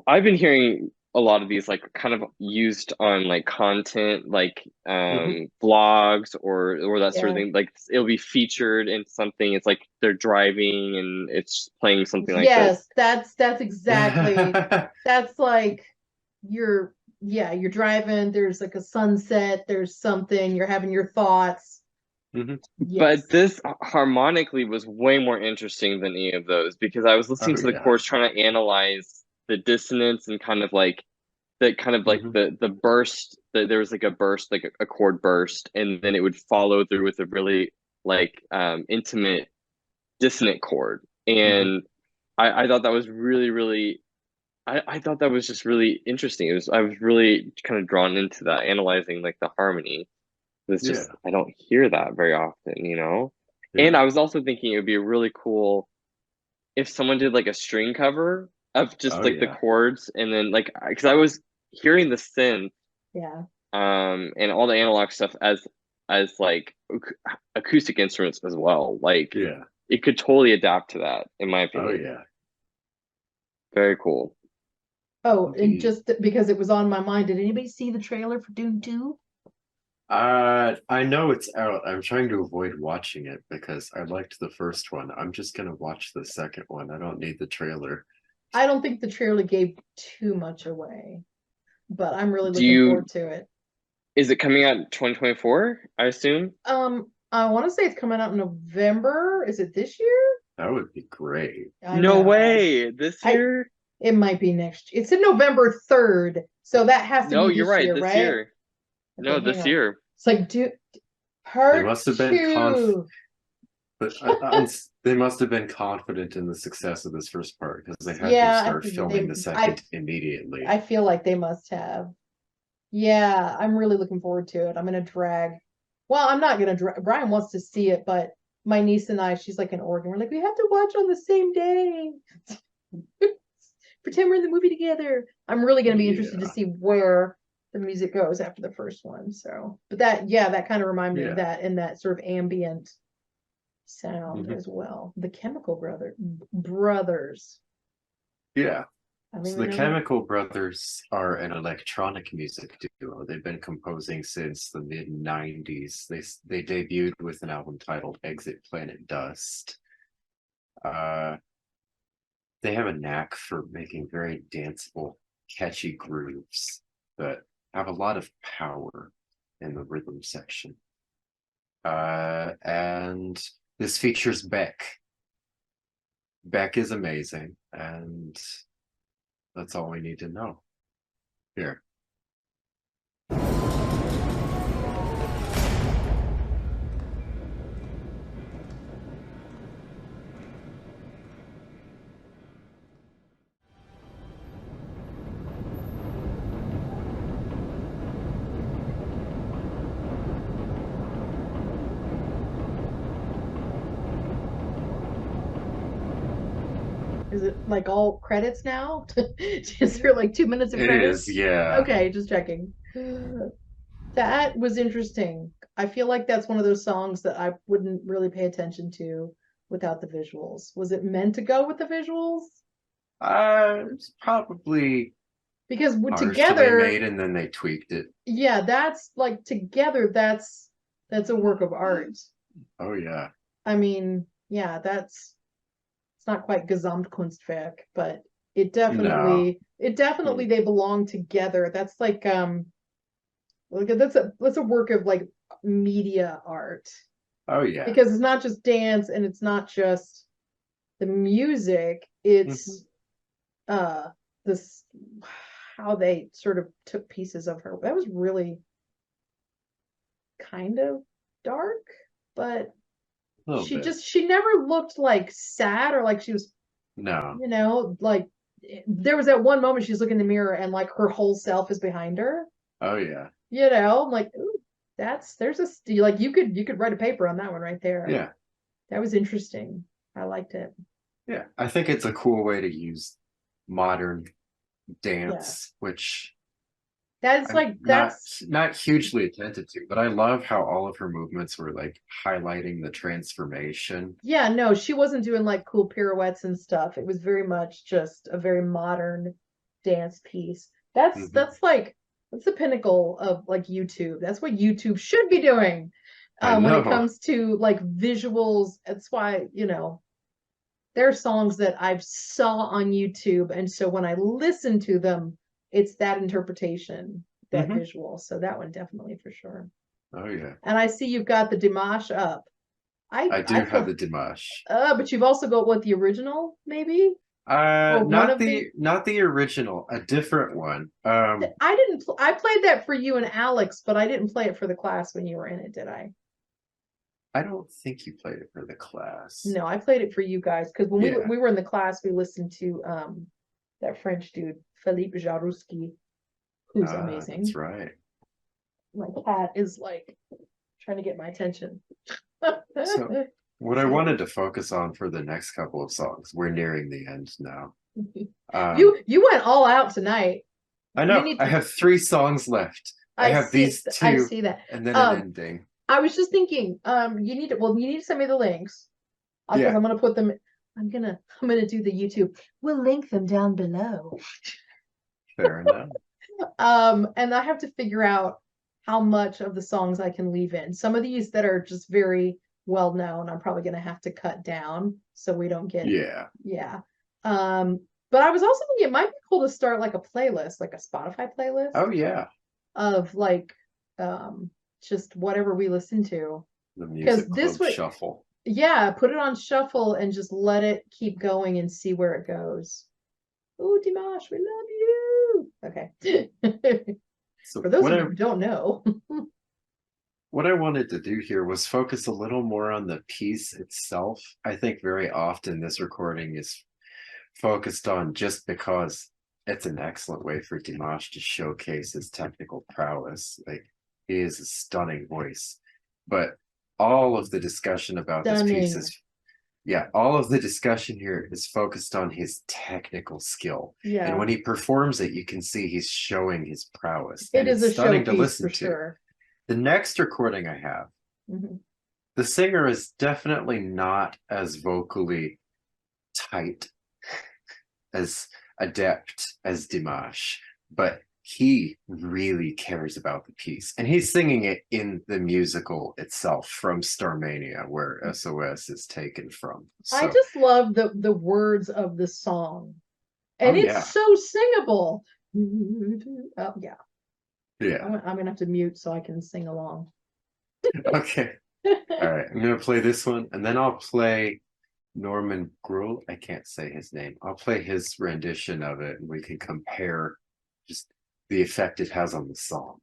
I've been hearing a lot of these like kind of used on like content like vlogs or that sort of Yeah. thing. Like it'll be featured in something. It's like they're driving and it's playing something like this. Yes, that's exactly. That's like you're driving, there's like a sunset, there's something, you're having your thoughts. But Yes. this harmonically was way more interesting than any of those because I was listening Oh, to the yeah. chorus trying to analyze the dissonance and kind of like the burst that there was like a burst, like a chord burst, and then it would follow through with a really like intimate dissonant chord. And I thought that was really I thought that was just really interesting. I was really kind of drawn into that, analyzing like the harmony. It's just Yeah. I don't hear that very often, you know? And Yeah. I was also thinking it would be really cool if someone did like a string cover of just Oh, like the yeah. chords and then like because I was hearing the synth Yeah. and all the analog stuff as like acoustic instruments as well. Like Yeah. it could totally adapt to that, in my Oh, opinion. yeah. Very cool. Oh, and Indeed. just because it was on my mind, did anybody see the trailer for Dune 2? I know it's out. I'm trying to avoid watching it because I liked the first one. I'm just gonna watch the second one. I don't need the trailer. I don't think the trailer gave too much away. but I'm really Do looking you forward to it. is it coming out in 2024, I assume? I want to say it's coming out in November. Is it this year? That would be great. I No know. way. This I- year? It might be next. It's in November 3rd, so that has to No, be you're this right. year, This right? year. No, Okay, hang this on. year. It's like part must have been 2. But they must have been confident in the success of this first part because they had Yeah, to I start think filming they- the second immediately. I feel like they must have. Yeah, I'm really looking forward to it. I'm gonna drag. Well, I'm not gonna drag. Brian wants to see it, but my niece and I, she's like in Oregon. We're like, we have to watch on the same day. Pretend we're in the movie together. I'm really gonna be interested to Yeah. see where the music goes after the first one. So, but that kind of reminded me of Yeah. that and that sort of ambient sound Mhm. as well. The Chemical Brothers. Yeah. I don't So even the know Chemical Brothers are an electronic music duo. They've been composing since the mid '90s. They debuted with an album titled "Exit Planet Dust." They have a knack for making very danceable, catchy grooves that have a lot of power in the rhythm section. And this features Beck. Beck is amazing, and that's all we need to know. Here. Is it like all credits now? Is there like 2 minutes of It credits? is, yeah. Okay, just checking. That was interesting. I feel like that's one of those songs that I wouldn't really pay attention to without the visuals. Was it meant to go with the visuals? It's probably Because partially together, made and then they tweaked it. yeah, that's like together, that's a work of art. Oh yeah. I mean, yeah, it's not quite Gesamtkunstwerk, but it definitely they belong together. That's like that's a work of like media art. Oh yeah. Because it's not just dance and it's not just the music, it's this how they sort of took pieces of her. That was really kind of dark, but A little bit. she never looked like sad or like she was, No. like there was that one moment she's looking in the mirror and like her whole self is behind her. Oh yeah. I'm like, ooh, like you could write a paper on that one right there. Yeah. That was interesting. I liked it. Yeah. I think it's a cool way to use modern dance, which That's I'm like that's not hugely attentive to, but I love how all of her movements were like highlighting the transformation. yeah, no, she wasn't doing like cool pirouettes and stuff. It was very much just a very modern dance piece. That's the pinnacle of like YouTube. That's what YouTube should be doing. I When it know. comes to like visuals. That's why, there are songs that I've saw on YouTube, and so when I listen to them, it's that interpretation, that visual. So that one definitely for sure. Oh yeah. And I see you've got the Dimash up. I do have the Dimash. But you've also got what, the original, maybe? Or one Not of not the original, a different one. I played that for you and Alex, but I didn't play it for the class when you were in it, did I? I don't think you played it for the class. No, I played it for you guys because when Yeah. we were in the class, we listened to that French dude, Philippe Jarouski, who's amazing. That's right. My cat is like trying to get my attention. So what I wanted to focus on for the next couple of songs, we're nearing the end now. You went all out tonight. I know. You need I to- have 3 songs left. I have these 2 I see that. and then an ending. I was just thinking, you need to send me the links. Because Yeah. I'm gonna put them. I'm gonna do the YouTube. We'll link them down below. Fair enough. And I have to figure out how much of the songs I can leave in. Some of these that are just very well known, I'm probably gonna have to cut down so we don't get Yeah. yeah. But I was also thinking it might be cool to start like a playlist, like a Spotify playlist Oh yeah, of like just whatever we listen to. the 'Cause music this club would- shuffle. Yeah, put it on shuffle and just let it keep going and see where it goes. Oh, Dimash, we love you. Okay. So For those what of I, you who don't know. what I wanted to do here was focus a little more on the piece itself. I think very often this recording is focused on just because it's an excellent way for Dimash to showcase his technical prowess. Like, he is a stunning voice, but all of the discussion about this piece Stunning. is, yeah, all of the discussion here is focused on his technical skill. Yeah. And when he performs it, you can see he's showing his prowess. It and is it's a stunning to showpiece listen for to. sure. The next recording I have, Mhm. the singer is definitely not as vocally tight, as adept as Dimash, but he really cares about the piece. And he's singing it in the musical itself from Starmania, where SOS is taken from. I So, just love the words of the song. And Oh, it's yeah. so singable. Oh yeah. yeah. I'm gonna have to mute so I can sing along. Okay. All right. I'm going to play this one, and then I'll play Norman Gruhl. I can't say his name. I'll play his rendition of it, and we can compare just the effect it has on the song.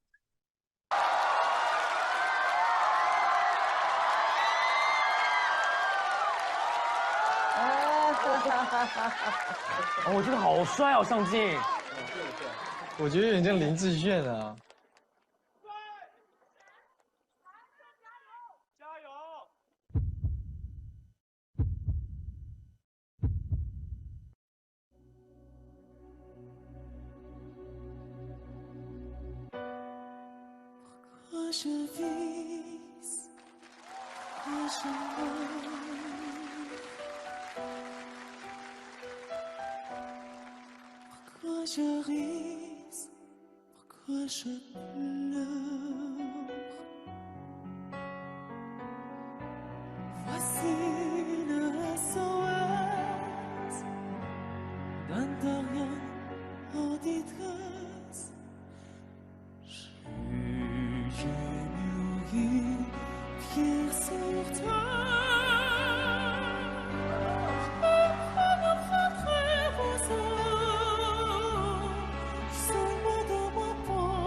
哦，我觉得好帅哦，上镜。我觉得有点像林志炫啊。加油！ Pourquoi je vis, pourquoi je meurs, pourquoi je ris, pourquoi je pleure. Voici le SOS d'un rien en détresse. J'ai mûri, pierre sur terre. Pourquoi me prendrais vos âmes seulement dans ma peau?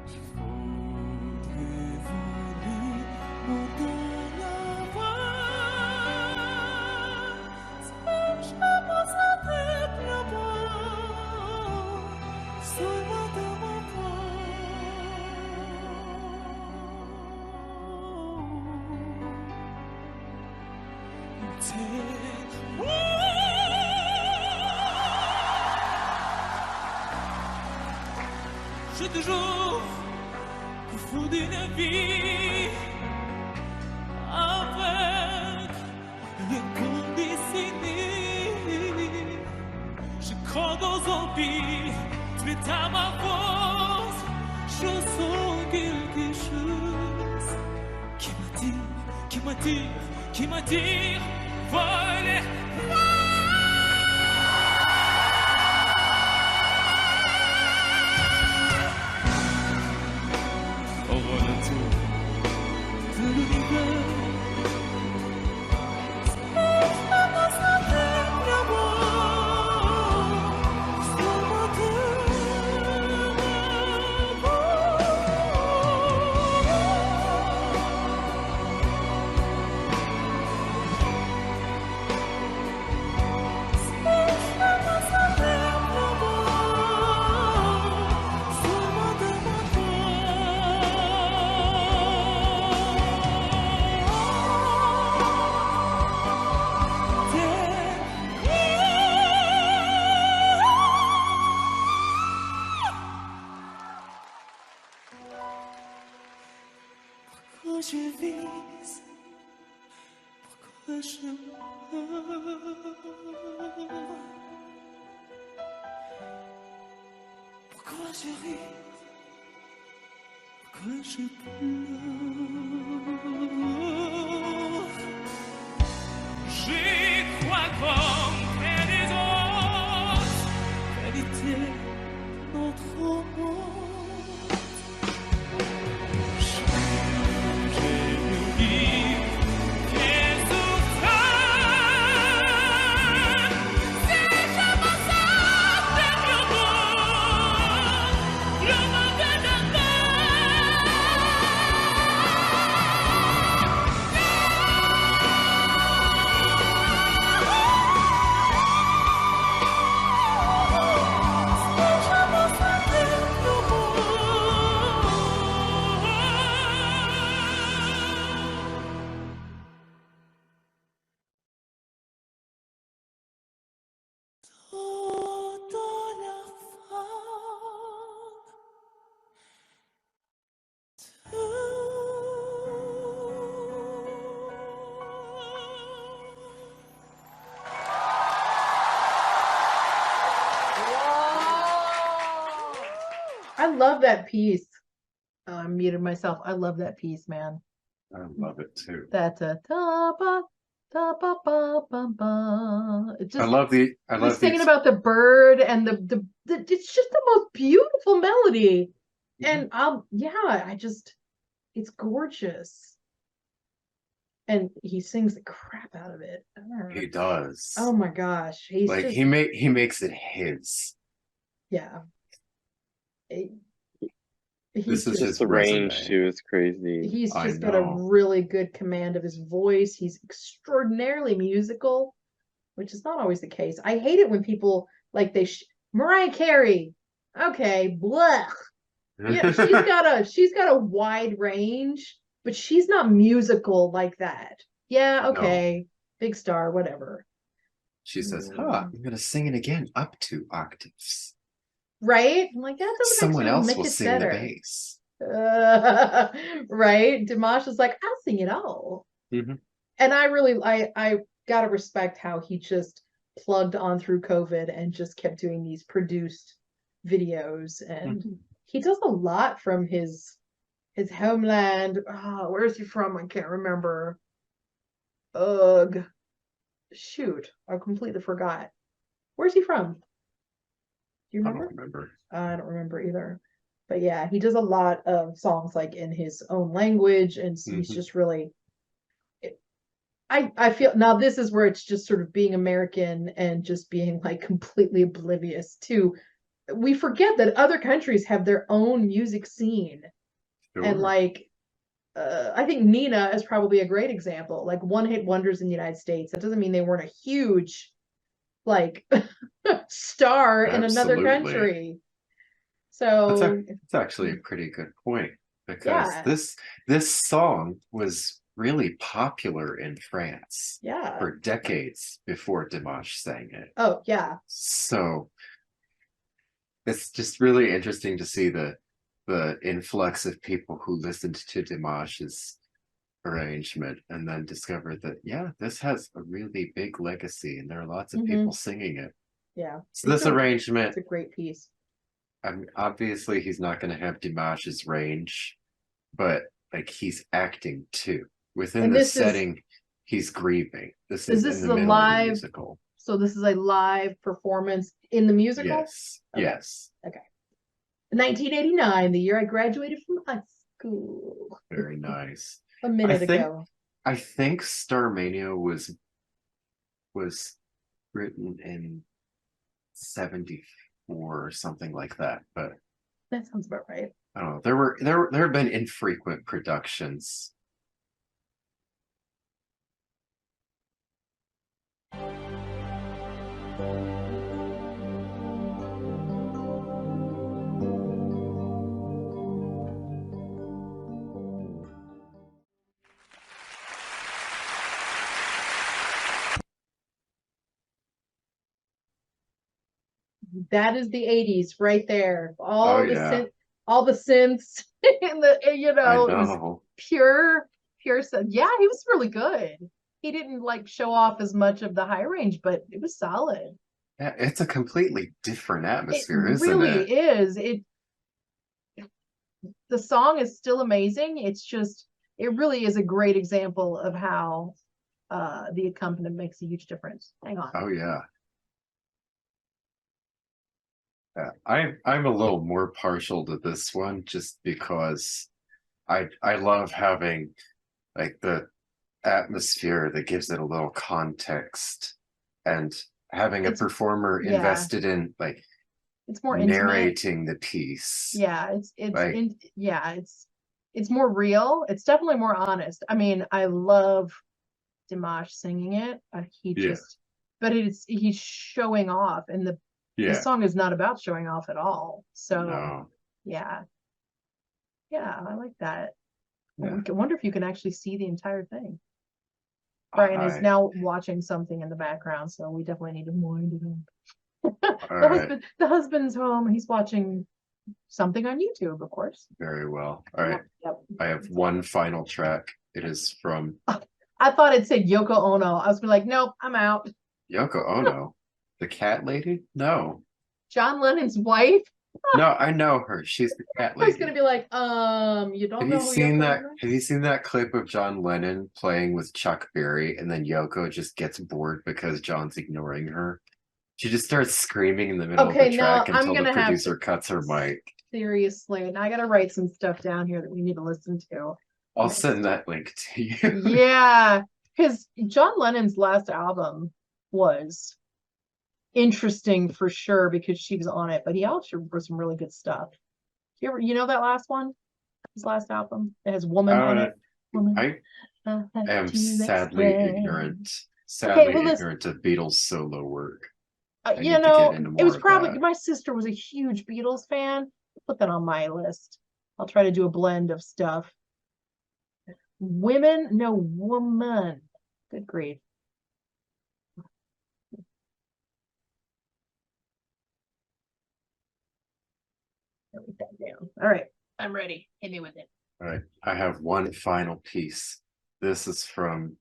Il faudrait voler dans la voie. Si je pense à tes là-bas, seulement dans ma j'ai toujours au fond d'une vie avec les conditionnés. Je crois dans zombies, tu es à ma force. Je sens quelque chose qui m'attire, qui m'attire, qui m'attire. Voler. Au retour de l'univers. Pourquoi je vis, pourquoi je meurs, pourquoi je ris, pourquoi je pleure. J'ai I love that piece. Oh, I muted myself. I love that piece, man. I love it too. That's a ta ba ta ba ba ba ba. It just I was love singing about the bird and the it's just the most beautiful melody. And yeah, it's gorgeous. And he sings the crap out of it. he does. Oh my gosh. He's like just, he makes it his. yeah. This is Just his the range resume. too is crazy. He's I just got a know. really good command of his voice. He's extraordinarily musical, which is not always the case. I hate it when people like Mariah Carey. Okay, blah. Yeah, she's got a wide range, but she's not musical like that. Yeah, okay, big star, whatever. She says, "Huh, I'm gonna sing it again up 2 octaves. Right? I'm like, that doesn't Someone actually else make will it sing better. the bass." Right? Dimash is like, I'll sing it all. Mhm. And I gotta respect how he just plugged on through COVID and just kept doing these produced videos. And he does a lot from his homeland. Oh, where is he from? I can't remember. Ugh. Shoot, I completely forgot. Where's he from? Do you I remember? don't remember. I don't remember either. But yeah, he does a lot of songs like in his own language, and he's just really. I feel now this is where it's just sort of being American and just being like completely oblivious to. We forget that other countries have their own music scene, and Sure. like I think Nina is probably a great example. Like one-hit wonders in the United States. That doesn't mean they weren't a huge like star in another Absolutely. country. So That's actually a pretty good point, because yeah, this song was really popular in France yeah. for decades before Dimash sang it. Oh yeah. So it's just really interesting to see the influx of people who listened to Dimash's arrangement and then discovered that, yeah, this has a really big legacy and there are lots of people singing it. Yeah. So this arrangement, it's a great piece. I mean, obviously he's not going to have Dimash's range, but like he's acting too. Within And the this is- setting, he's grieving. This is this in is the a middle of the live- musical. So this is a live performance in the musical? Yes. Okay. Yes. 1989, the year I graduated from high school. Very nice. A minute think- ago. I think Starmania was written in 74 or something like that, but That sounds about right. I don't know. There have been infrequent productions. That is the 80s right there. Oh, yeah. All the synths and the I it was know. pure synth. Yeah, he was really good. He didn't like show off as much of the high range, but it was solid. Yeah, it's a completely different atmosphere, It isn't really it? is. The song is still amazing. It's just it really is a great example of how the accompaniment makes a huge difference. Hang on. Oh yeah. I'm a little more partial to this one just because I love having like the atmosphere that gives it a little context and having a It's- performer yeah. invested in like It's more intimate. narrating the piece. Yeah, it's Like- it's more real. It's definitely more honest. I mean, I love Dimash singing it. Yeah. But he's showing off, and the Yeah. song is not about showing off at all. So No. yeah, I like that. Yeah. I wonder if you can actually see the entire thing. Brian is I- now watching something in the background, so we definitely need to wind it up. All right. The husband's home. He's watching something on YouTube, of course. Very well. All right. Yep. I have one final track. It is from I thought it said Yoko Ono. I was gonna be like, nope, I'm out. Yoko Ono. The cat lady? No. John Lennon's wife. No, I know her. She's the cat I was lady. gonna be like, you don't Have know you who seen Yoko that? Ono is? Have you seen that clip of John Lennon playing with Chuck Berry, and then Yoko just gets bored because John's ignoring her? She just starts screaming in the middle of Okay, the now track I'm until the gonna have producer to- cuts her mic. Seriously, now I gotta write some stuff down here that we need to listen to. I'll send that link to you. Yeah, because John Lennon's last album was interesting for sure because she was on it, but he also wrote some really good stuff. You know that last one? His last album? It has Woman on it. Woman. I I have am to sadly explain. ignorant. Sadly well, listen- ignorant of Beatles solo work. I need You to know, get into it more was of probably that. my sister was a huge Beatles fan. Put that on my list. I'll try to do a blend of stuff. Women, no woman. Good grief. Write that down. All right, I'm ready. Hit me with it. All right, I have one final piece. This is from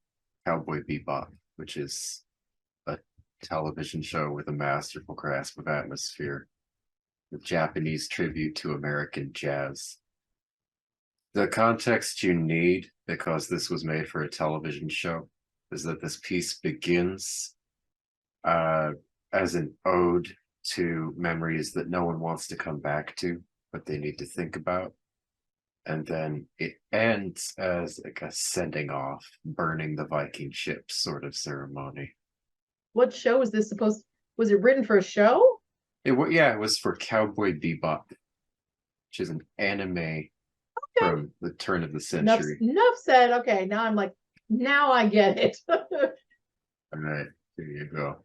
Cowboy Bebop, which is a television show with a masterful grasp of atmosphere, with Japanese tribute to American jazz. The context you need, because this was made for a television show, is that this piece begins as an ode to memories that no one wants to come back to, but they need to think about. And then it ends as like a sending off, burning the Viking ship sort of ceremony. What show is this supposed? Was it written for a show? It was for Cowboy Bebop, which is an anime from the turn of the century. Enough said. Okay, now I'm like, now I get it. All right, here you go.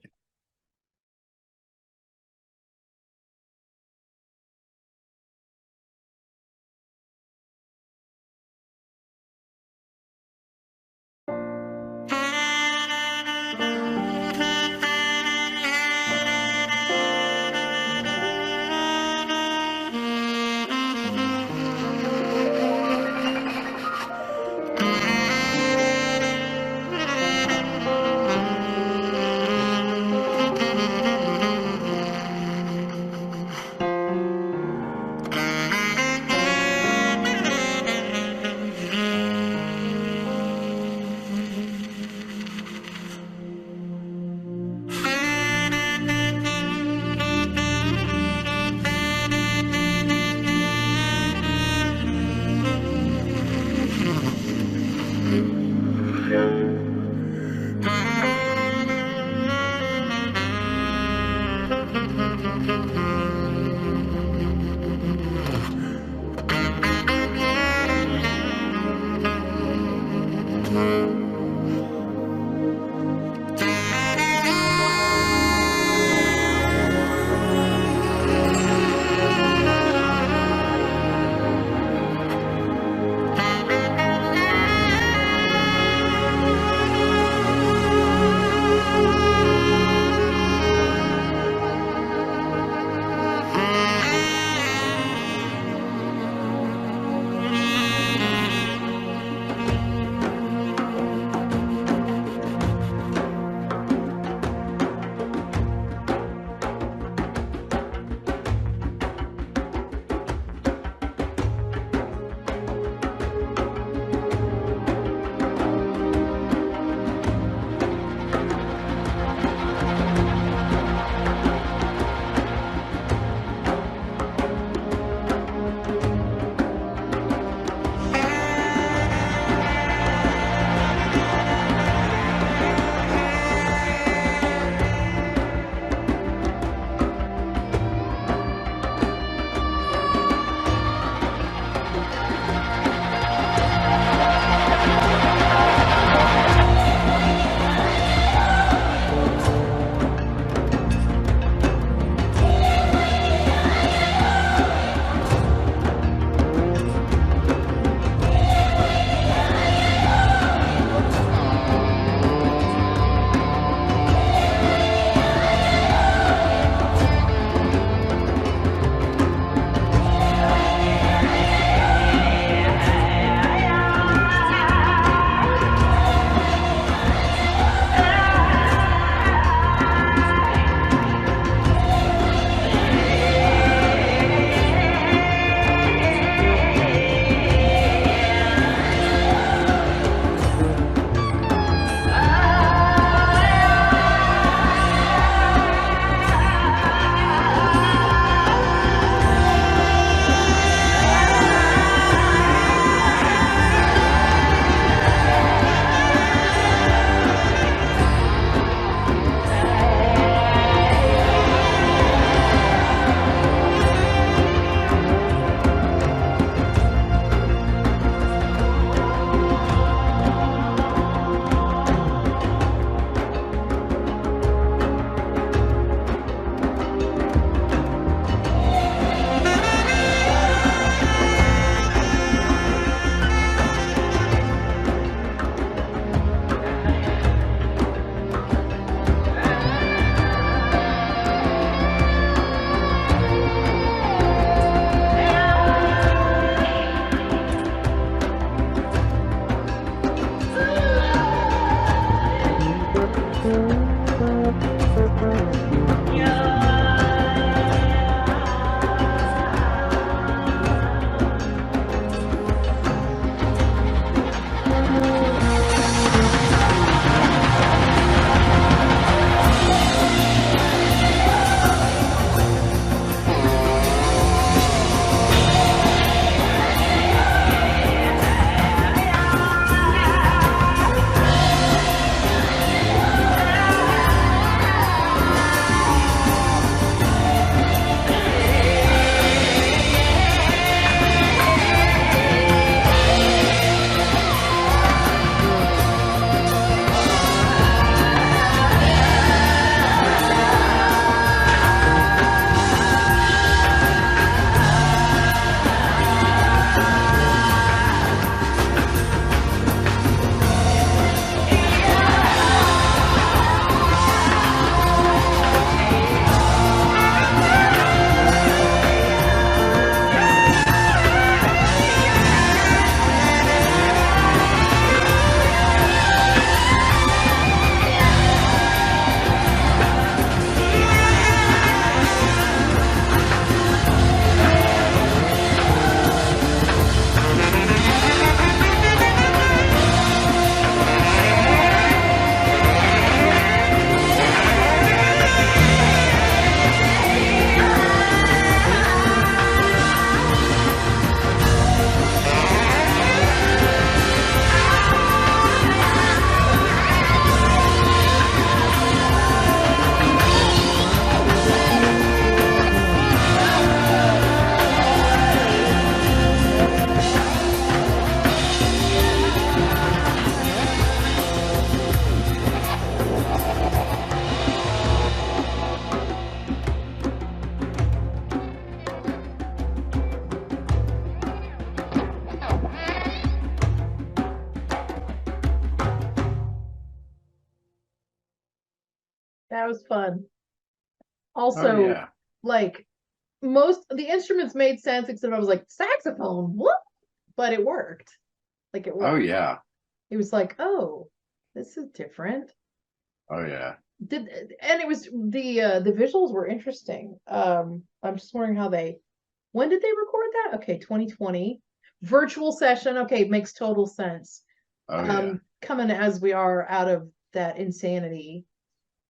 That was fun. Also, Oh yeah. like most of the instruments made sense, except I was like, saxophone, what? But it worked. Like it worked. Oh yeah. It was like, oh, this is different. Oh yeah. And it was the visuals were interesting. I'm just wondering when did they record that? Okay, 2020. Virtual session. Okay, makes total sense. Oh yeah. Coming as we are out of that insanity,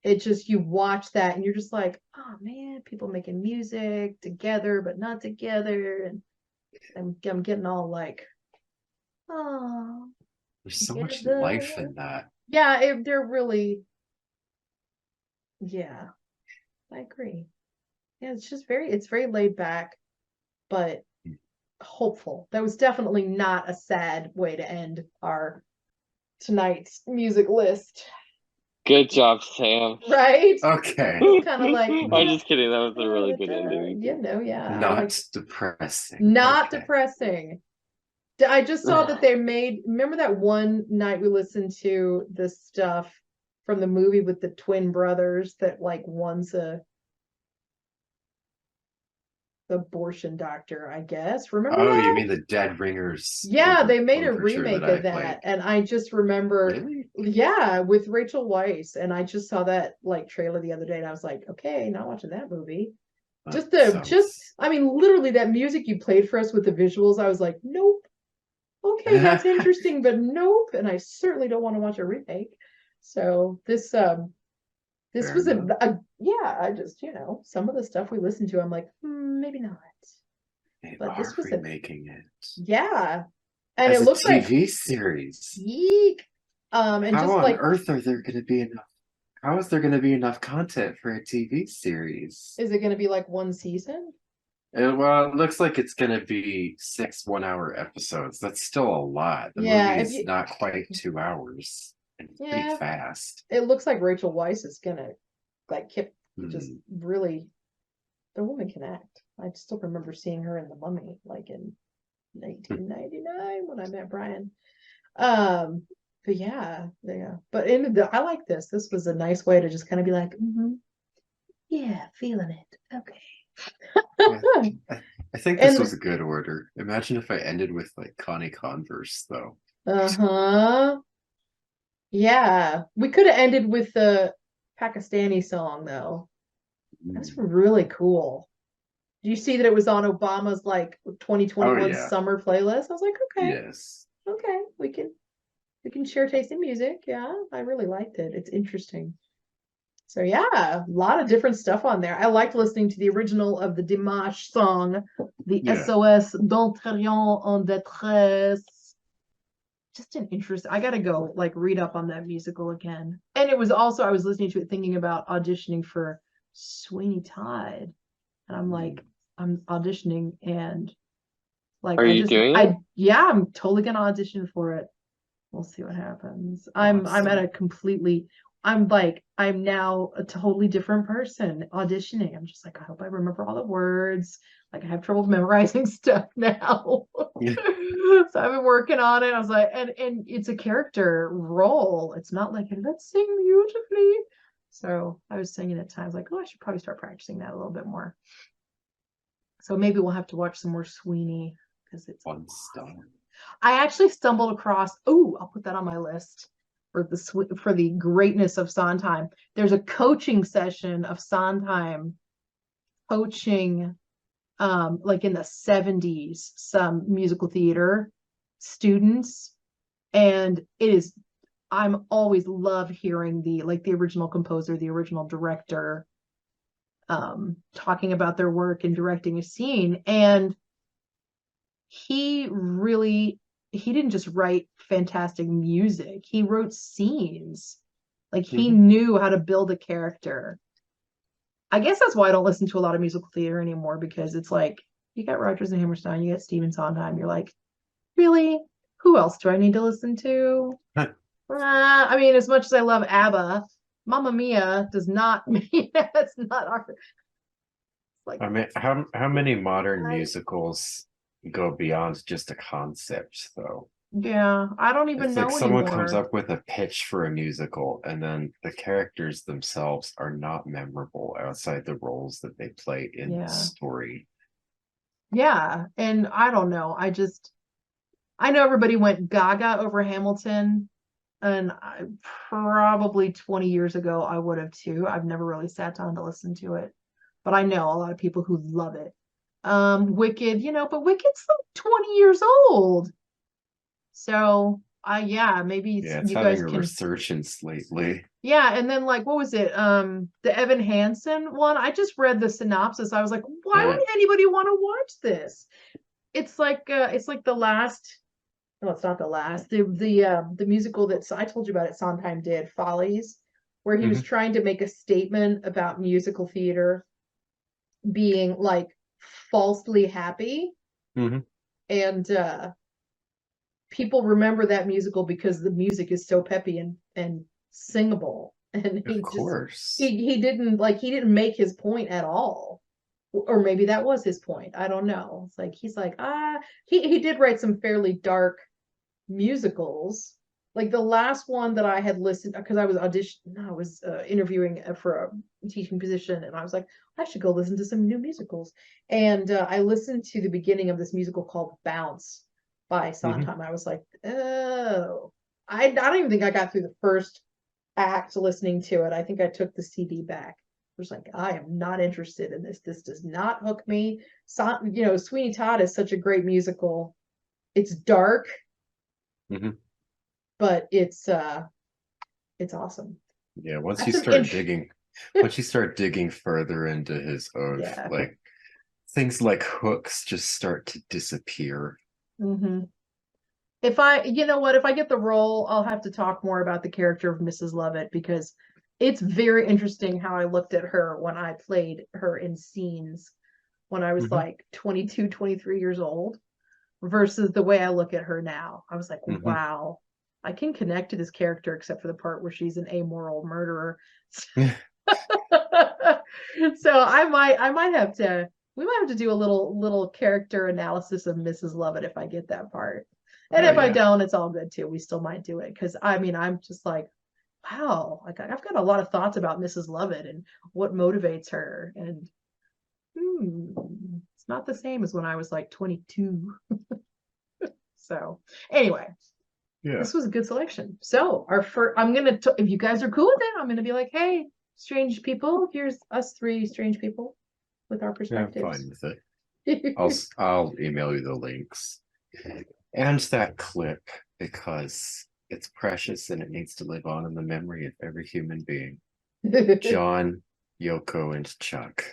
it just you watch that and you're just like, oh man, people making music together but not together, and I'm getting all like, oh, There's so much together. life in that. Yeah, they're really, yeah, I agree. Yeah, it's very laid back, but hopeful. That was definitely not a sad way to end our tonight's music list, Good job, Sam. right? Okay. Kind of like, I'm just kidding. That was a really good ending. yeah. I Not like, depressing. not Okay. depressing. I just saw that they made, remember that one night we listened to the stuff from the movie with the twin brothers that like one's a abortion doctor, I guess. Remember Oh, that? you mean the Dead Ringers? Yeah, they made a overture remake I of that. played. And I just remember, Really? yeah, with Rachel Weisz. And I just saw that like trailer the other day and I was like, okay, not watching that movie. I mean, literally that music you played for us with the visuals, I was like, nope. Okay, that's interesting, but nope. And I certainly don't want to watch a remake. So this was yeah, I just, some of the stuff we listened to, I'm like, maybe not. They But are this was remaking it yeah. And as it a looks like TV series. yeek. And How just on like, earth are there going to be enough? How is there going to be enough content for a TV series? is it going to be like one season? Well, it looks like it's going to be 6 1-hour episodes. That's still a lot. The Yeah, movie's not quite 2 hours. And it's pretty Yeah. fast. It looks like Rachel Weisz is gonna like just Hmm. really, the woman can act. I still remember seeing her in The Mummy, like in 1999 when I met Brian. But yeah. But I like this. This was a nice way to just kind of be like, yeah, feeling it. Okay. I think this And- was a good order. Imagine if I ended with like Connie Converse, though. Uh-huh. Yeah. We could have ended with the Pakistani song though. That's Mm. really cool. Do you see that it was on Obama's like 2021 Oh, yeah. summer playlist? I was like, okay, Yes. okay, we can share taste in music. Yeah, I really liked it. It's interesting. So yeah, a lot of different stuff on there. I liked listening to the original of the Dimash song, the Yeah. SOS d'Entraînement en détresse. Just an interest. I gotta go like read up on that musical again. And it was also, I was listening to it thinking about auditioning for Sweeney Todd. And I'm like, I'm auditioning and like Are you doing it? Yeah, I'm totally gonna audition for it. We'll see what happens. I'm at a completely, I'm now a totally different person auditioning. I'm just like, I hope I remember all the words. Like I have trouble memorizing stuff now. Yeah. So I've been working on it. I was like, and it's a character role. It's not like let's sing beautifully. So I was singing at times like, oh, I should probably start practicing that a little bit more. So maybe we'll have to watch some more Sweeney because it's One star. I actually stumbled across, I'll put that on my list for the greatness of Sondheim. There's a coaching session of Sondheim coaching like in the 70s, some musical theater students. And I'm always love hearing the original composer, the original director, talking about their work and directing a scene. And he didn't just write fantastic music. He wrote scenes. Like he knew how to build a character. I guess that's why I don't listen to a lot of musical theater anymore, because it's like you got Rodgers and Hammerstein, you got Stephen Sondheim. You're like, really? Who else do I need to listen to? I mean, as much as I love ABBA, Mamma Mia does not mean that's not our. Like, I mean, how many modern musicals go beyond just a concept, though? Yeah, I don't even It's know like someone comes anymore. up with a pitch for a musical, and then the characters themselves are not memorable outside the roles that they play in the Yeah. story. Yeah, and I don't know. I know everybody went gaga over Hamilton, and probably 20 years ago I would have too. I've never really sat down to listen to it, but I know a lot of people who love it. Wicked, but Wicked's like 20 years old. So, yeah, maybe Yeah, it's you having guys a can. resurgence lately. Yeah, and then like what was it? The Evan Hansen one. I just read the synopsis. I was like, why Yeah. would anybody want to watch this? It's like the last. No, it's not the last. The musical that I told you about it, Sondheim did, Follies, where he was Mhm. trying to make a statement about musical theater being like falsely happy, Mhm. and people remember that musical because the music is so peppy and singable, and Of course. he didn't make his point at all, or maybe that was his point. I don't know. It's like he's like he did write some fairly dark musicals. Like the last one that I had listened, because I was interviewing for a teaching position, and I was like, I should go listen to some new musicals. And I listened to the beginning of this musical called Bounce by Mhm. Sondheim. I was like, oh, I don't even think I got through the first act listening to it. I think I took the CD back. I was like, I am not interested in this. This does not hook me. Sweeney Todd is such a great musical. It's dark, Mhm. but it's awesome. Yeah, That's some int once you start digging further into his oeuvre, yeah. like things like hooks just start to disappear. hmm If I, you know what, if I get the role, I'll have to talk more about the character of Mrs. Lovett, because it's very interesting how I looked at her when I played her in scenes when I was Mhm. like 22, 23 years old versus the way I look at her now. I was like, Mhm. wow, I can connect to this character except for the part where she's an amoral murderer. So I might have to we might have to do a little character analysis of Mrs. Lovett if I get that part. And Oh if I yeah. don't, it's all good too. We still might do it because I mean I'm just like, wow, like I've got a lot of thoughts about Mrs. Lovett and what motivates her. And it's not the same as when I was like 22. So anyway, Yeah. this was a good selection. So our first, if you guys are cool with it, I'm gonna be like, hey, strange people, here's us three strange people with our Yeah, I'm fine perspectives. with it. I'll email you the links and that clip because it's precious and it needs to live on in the memory of every human being. John, Yoko, and Chuck.